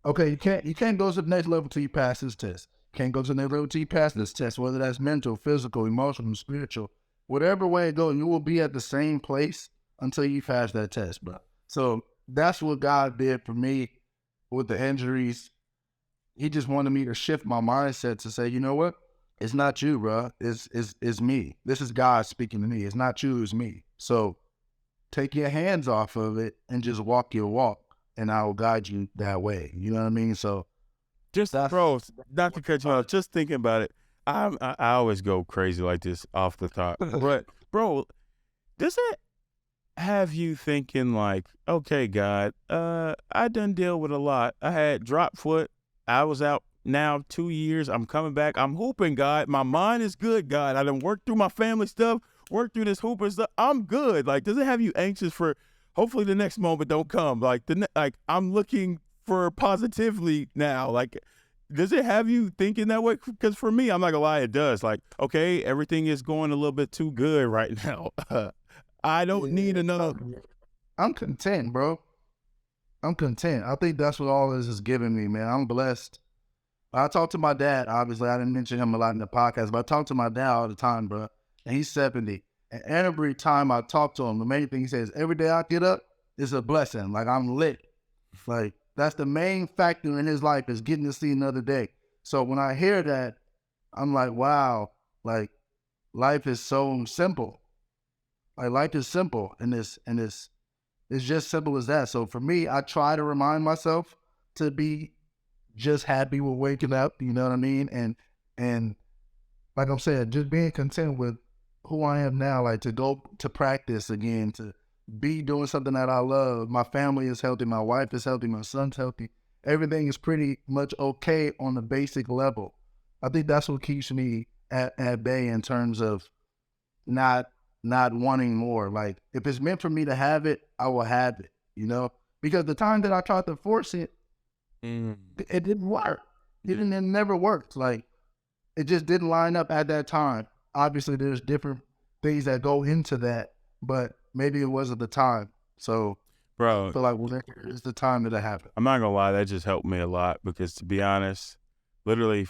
okay, you can't go to the next level till you pass this test. You can't go to the next level till you pass this test, whether that's mental, physical, emotional, spiritual. Whatever way it goes, you will be at the same place until you pass that test, bro. So that's what God did for me with the injuries. He just wanted me to shift my mindset to say, you know what? it's not you, bro. It's me. This is God speaking to me. It's not you, it's me. So take your hands off of it and just walk your walk, and I will guide you that way. You know what I mean? So Just, bro, not to cut you off, just thinking about it, I always go crazy like this off the top. But, bro, does it have you thinking like, okay, God, I done deal with a lot. I had drop foot. I was out now 2 years. I'm coming back. I'm hooping, God. My mind is good, God. I done worked through my family stuff, worked through this hooping stuff. I'm good. Like, does it have you anxious for hopefully the next moment don't come? Like, I'm looking for positively now. Like, does it have you thinking that way? Because for me, I'm not gonna lie, it does. Like, okay, everything is going a little bit too good right now. I don't need another. I'm content, bro. I'm content. I think that's what all this is giving me, man. I'm blessed. I talk to my dad. Obviously, I didn't mention him a lot in the podcast, but I talk to my dad all the time, bro. And he's 70. And every time I talk to him, the main thing he says, every day I get up, is a blessing. Like, I'm lit. Like, that's the main factor in his life, is getting to see another day. So when I hear that, I'm like, wow, like, life is so simple. Like, life is simple, and it's just simple as that. So for me, I try to remind myself to be just happy with waking up, you know what I mean? And like I'm saying, just being content with who I am now, like to go to practice again, to be doing something that I love. My family is healthy, my wife is healthy, my son's healthy. Everything is pretty much okay on the basic level. I think that's what keeps me at bay in terms of not wanting more. Like, if it's meant for me to have it, I will have it, you know? Because the time that I tried to force it, it didn't work. It never worked. Like, it just didn't line up at that time. Obviously, there's different things that go into that, but maybe it wasn't the time. So, Bro, I feel like, well, it's the time that it happened. I'm not gonna lie, that just helped me a lot, because to be honest, literally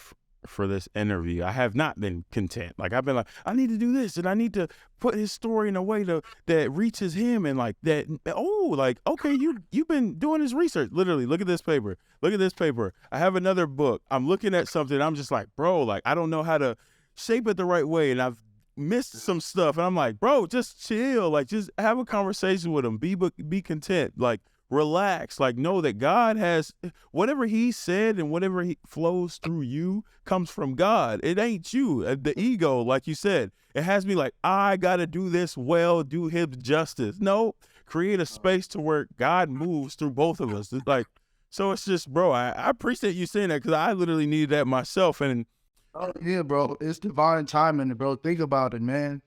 for this interview, I have not been content. Like, I've been like, I need to do this, and I need to put his story in a way that reaches him, and like that. Oh, like, okay, you've been doing his research. Literally, look at this paper. Look at this paper. I have another book. I'm looking at something. I'm just like, bro, like, I don't know how to shape it the right way, and I've missed some stuff, and I'm like, bro, just chill. Like, just have a conversation with him. Be content. Like, relax. Like, know that God has whatever he said, and whatever he flows through you comes from God. It ain't you. The ego, like you said, it has me like, I got to do this well, do him justice. No, create a space to where God moves through both of us. It's like, so it's just, bro, I appreciate you saying that, because I literally needed that myself. And Oh, yeah, bro. It's divine timing, bro. Think about it, man.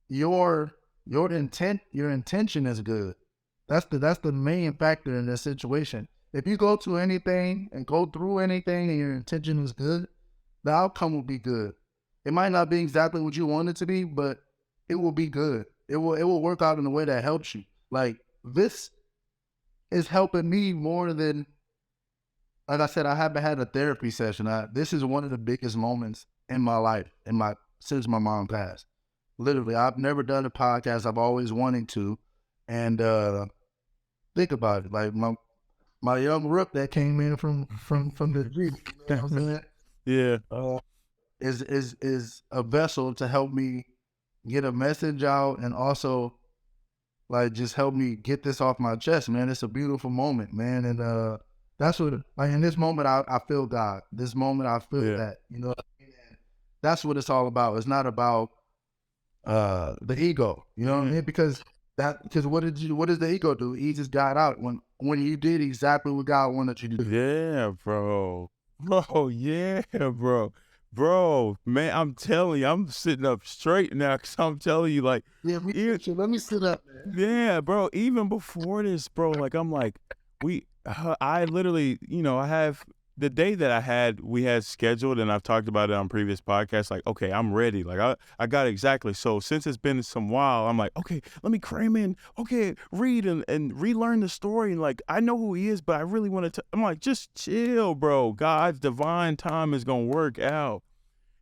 Your intention is good. That's the main factor in this situation. If you go to anything and go through anything and your intention is good, the outcome will be good. It might not be exactly what you want it to be, but it will be good. It will work out in a way that helps you. Like, this is helping me more than, like I said, I haven't had a therapy session. This is one of the biggest moments in my life, since my mom passed. Literally, I've never done a podcast. I've always wanted to. And think about it. Like, my young rook that came in from the street, you know what I'm saying? yeah, Is a vessel to help me get a message out, and also, like, just help me get this off my chest, man. It's a beautiful moment, man. And that's what, like, in this moment, I feel God. This moment, I feel that, you know what I mean? And that's what it's all about. It's not about the ego, you know what I mean? Because what does the ego do? He just got out when you did exactly what God wanted you to do. yeah, bro, yeah, bro, man, I'm telling you, I'm sitting up straight now, because I'm telling you, like, Yeah, let me sit up, man. yeah, bro, even before this, bro, like, I'm like, I literally, I have the day that we had scheduled, and I've talked about it on previous podcasts, like, okay, I'm ready. Like, I got exactly. So since it's been some while, I'm like, okay, let me cram in, okay, read and relearn the story. And like, I know who he is, but I really want to, I'm like, just chill, bro. God's divine time is going to work out.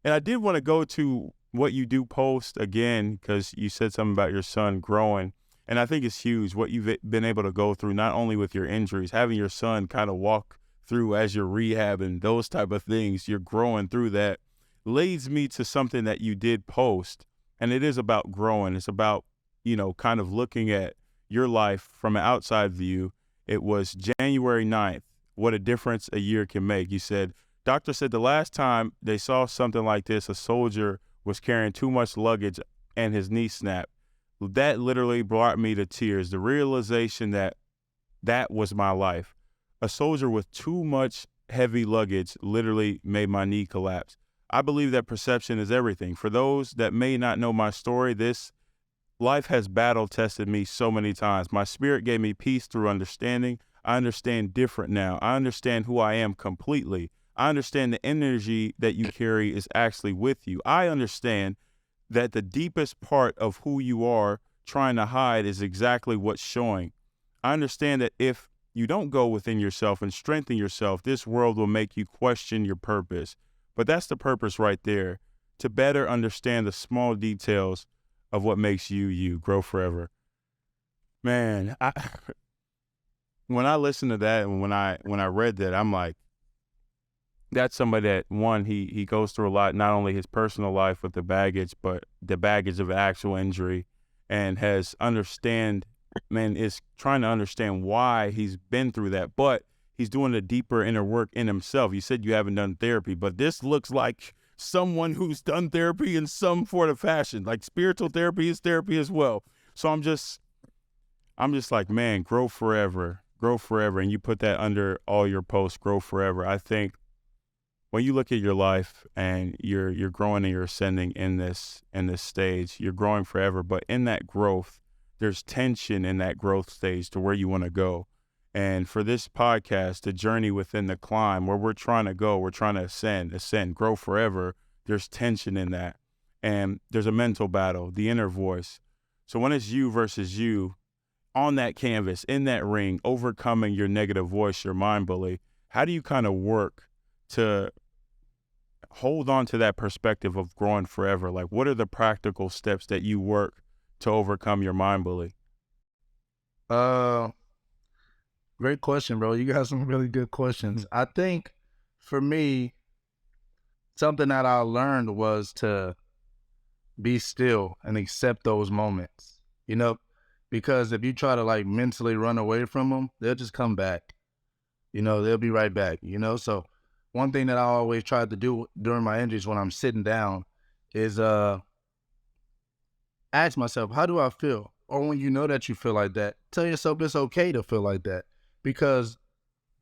And I did want to go to what you do post again, because you said something about your son growing. And I think it's huge what you've been able to go through, not only with your injuries, having your son kind of walk through as you're rehabbing, those type of things, you're growing through that, leads me to something that you did post. And it is about growing. It's about, kind of looking at your life from an outside view. It was January 9th. What a difference a year can make. You said, doctor said the last time they saw something like this, a soldier was carrying too much luggage and his knee snapped. That literally brought me to tears. The realization that was my life. A soldier with too much heavy luggage literally made my knee collapse. I believe that perception is everything. For those that may not know my story, this life has battle tested me so many times. My spirit gave me peace through understanding. I understand different now. I understand who I am completely. I understand the energy that you carry is actually with you. I understand that the deepest part of who you are trying to hide is exactly what's showing. I understand that if you don't go within yourself and strengthen yourself, this world will make you question your purpose. But that's the purpose right there, to better understand the small details of what makes you, you. Grow forever. Man, when I listened to that and when I read that, I'm like, that's somebody that, one, he goes through a lot, not only his personal life with the baggage, but the baggage of actual injury, and is trying to understand why he's been through that. But he's doing a deeper inner work in himself. You said you haven't done therapy, but this looks like someone who's done therapy in some sort of fashion. Like, spiritual therapy is therapy as well. So I'm just like, man, grow forever. And you put that under all your posts, grow forever. I think when you look at your life and you're growing and you're ascending in this stage, you're growing forever. But in that growth, there's tension in that growth stage to where you want to go. And for this podcast, the journey within the climb, where we're trying to go, we're trying to ascend, grow forever. There's tension in that. And there's a mental battle, the inner voice. So when it's you versus you on that canvas, in that ring, overcoming your negative voice, your mind bully, how do you kind of work to hold on to that perspective of growing forever? Like, what are the practical steps that you work to overcome your mind bully? Great question, bro. You got some really good questions. I think for me, something that I learned was to be still and accept those moments, because if you try to like mentally run away from them, they'll just come back, they'll be right back, So one thing that I always tried to do during my injuries when I'm sitting down is ask myself, how do I feel? Or when you know that you feel like that, tell yourself it's okay to feel like that, because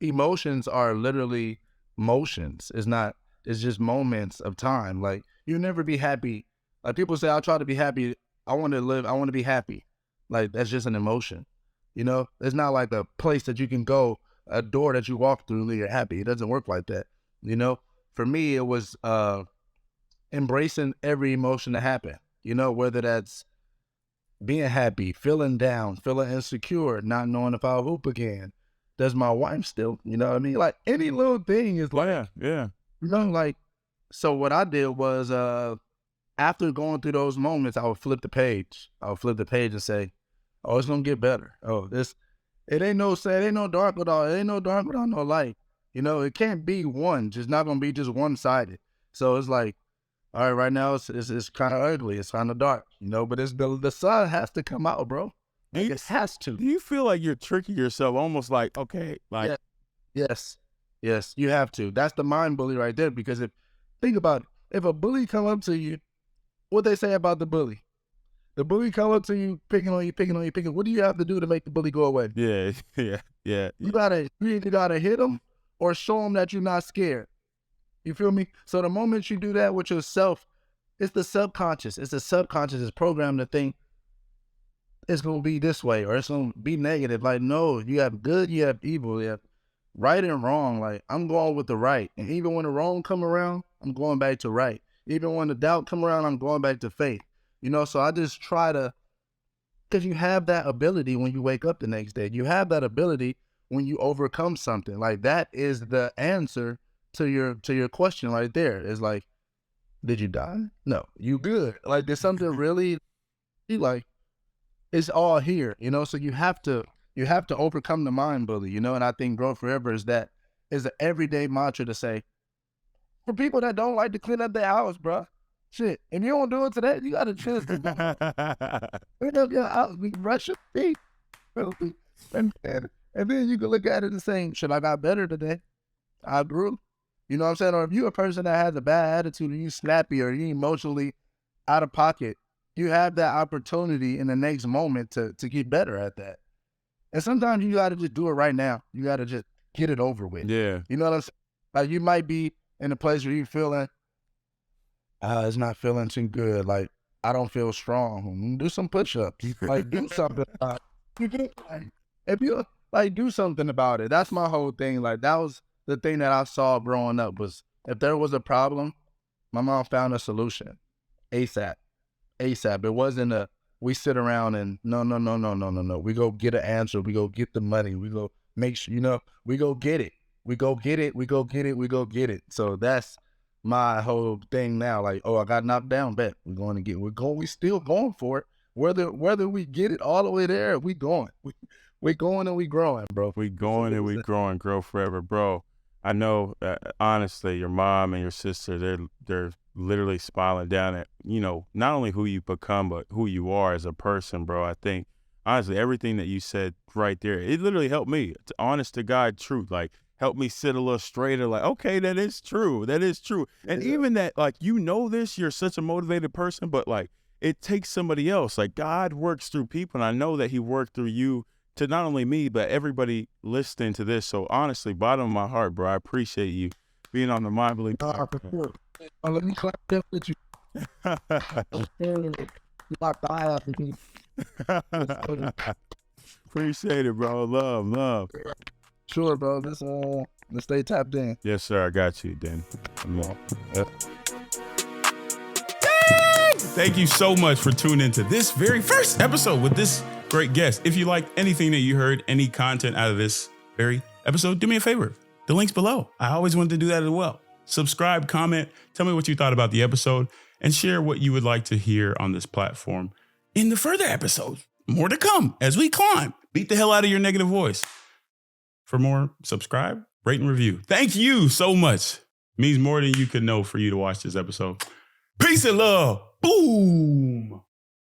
emotions are literally motions. It's just moments of time. Like, you'll never be happy. Like, people say, I'll try to be happy. I want to be happy. Like, that's just an emotion. It's not like a place that you can go, a door that you walk through and you're happy. It doesn't work like that. For me, it was embracing every emotion that happened, whether that's being happy, feeling down, feeling insecure, not knowing if I'll hoop again. Does my wife still, you know what I mean? Like, any little thing is like, yeah. So what I did was, after going through those moments, I would flip the page. And say, oh, it's going to get better. Oh, it ain't no dark without, it ain't no dark without no light. It can't be one, just not going to be just one-sided. So it's like, all right now it's kind of ugly. It's kind of dark, but the sun has to come out, bro. It has to. Do you feel like you're tricking yourself, almost like, okay, like... Yes, you have to. That's the mind bully right there, because think about it. If a bully come up to you, what they say about the bully? The bully come up to you, picking on you. What do you have to do to make the bully go away? Yeah. You either gotta hit him or show him that you're not scared. You feel me? So the moment you do that with yourself, it's the subconscious. It's the subconscious is programmed to think it's going to be this way or it's going to be negative. Like, no, you have good, you have evil, you have right and wrong. Like, I'm going with the right. And even when the wrong come around, I'm going back to right. Even when the doubt come around, I'm going back to faith. So I just try to, because you have that ability when you wake up the next day. You have that ability when you overcome something. Like, that is the answer to your question right there. It's like, did you die? No, you good. Like, there's something really, it's all here, so you have to overcome the mind bully, and I think grow forever is that is an everyday mantra to say, for people that don't like to clean up their house, bro, shit, if you don't do it today, you got to chill. Clean up your house, we brush your teeth. And then you can look at it and say, shit, I got better today. I grew. You know what I'm saying? Or if you're a person that has a bad attitude or you snappy or you emotionally out of pocket, you have that opportunity in the next moment to get better at that. And sometimes you got to just do it right now. You got to just get it over with. Yeah. You know what I'm saying? Like you might be in a place where you're feeling, it's not feeling too good. Like, I don't feel strong. Do some push-ups. Like, do something about it. If you, like, do something about it. That's my whole thing. Like, that was the thing that I saw growing up was if there was a problem, my mom found a solution. ASAP. It wasn't we sit around and no. We go get an answer. We go get the money. We go make sure, we go get it. We go get it. So that's my whole thing now. Like, oh, I got knocked down, bet we still going for it. Whether we get it all the way there, we going. We going and we growing, bro. We going and we growing, grow forever, bro. I know, honestly, your mom and your sister, they're literally smiling down at, not only who you become, but who you are as a person, bro. I think, honestly, everything that you said right there, it literally helped me. It's honest to God truth, like, helped me sit a little straighter, like, okay, that is true. And even that, like, this, you're such a motivated person, but, like, it takes somebody else. Like, God works through people, and I know that he worked through you to not only me, but everybody listening to this. So honestly, bottom of my heart, bro, I appreciate you being on the Mind Believe podcast. Let me clap that with you. Appreciate it, bro. Love. Sure, bro. Let's stay tapped in. Yes, sir. I got you, Dan. Thank you so much for tuning into this very first episode with this great guest. If you liked anything that you heard, any content out of this very episode, do me a favor. The link's below. I always wanted to do that as well. Subscribe, comment, tell me what you thought about the episode, and share what you would like to hear on this platform in the further episodes. More to come as we climb. Beat the hell out of your negative voice. For more, subscribe, rate, and review. Thank you so much. Means more than you could know for you to watch this episode. Peace and love. Boom.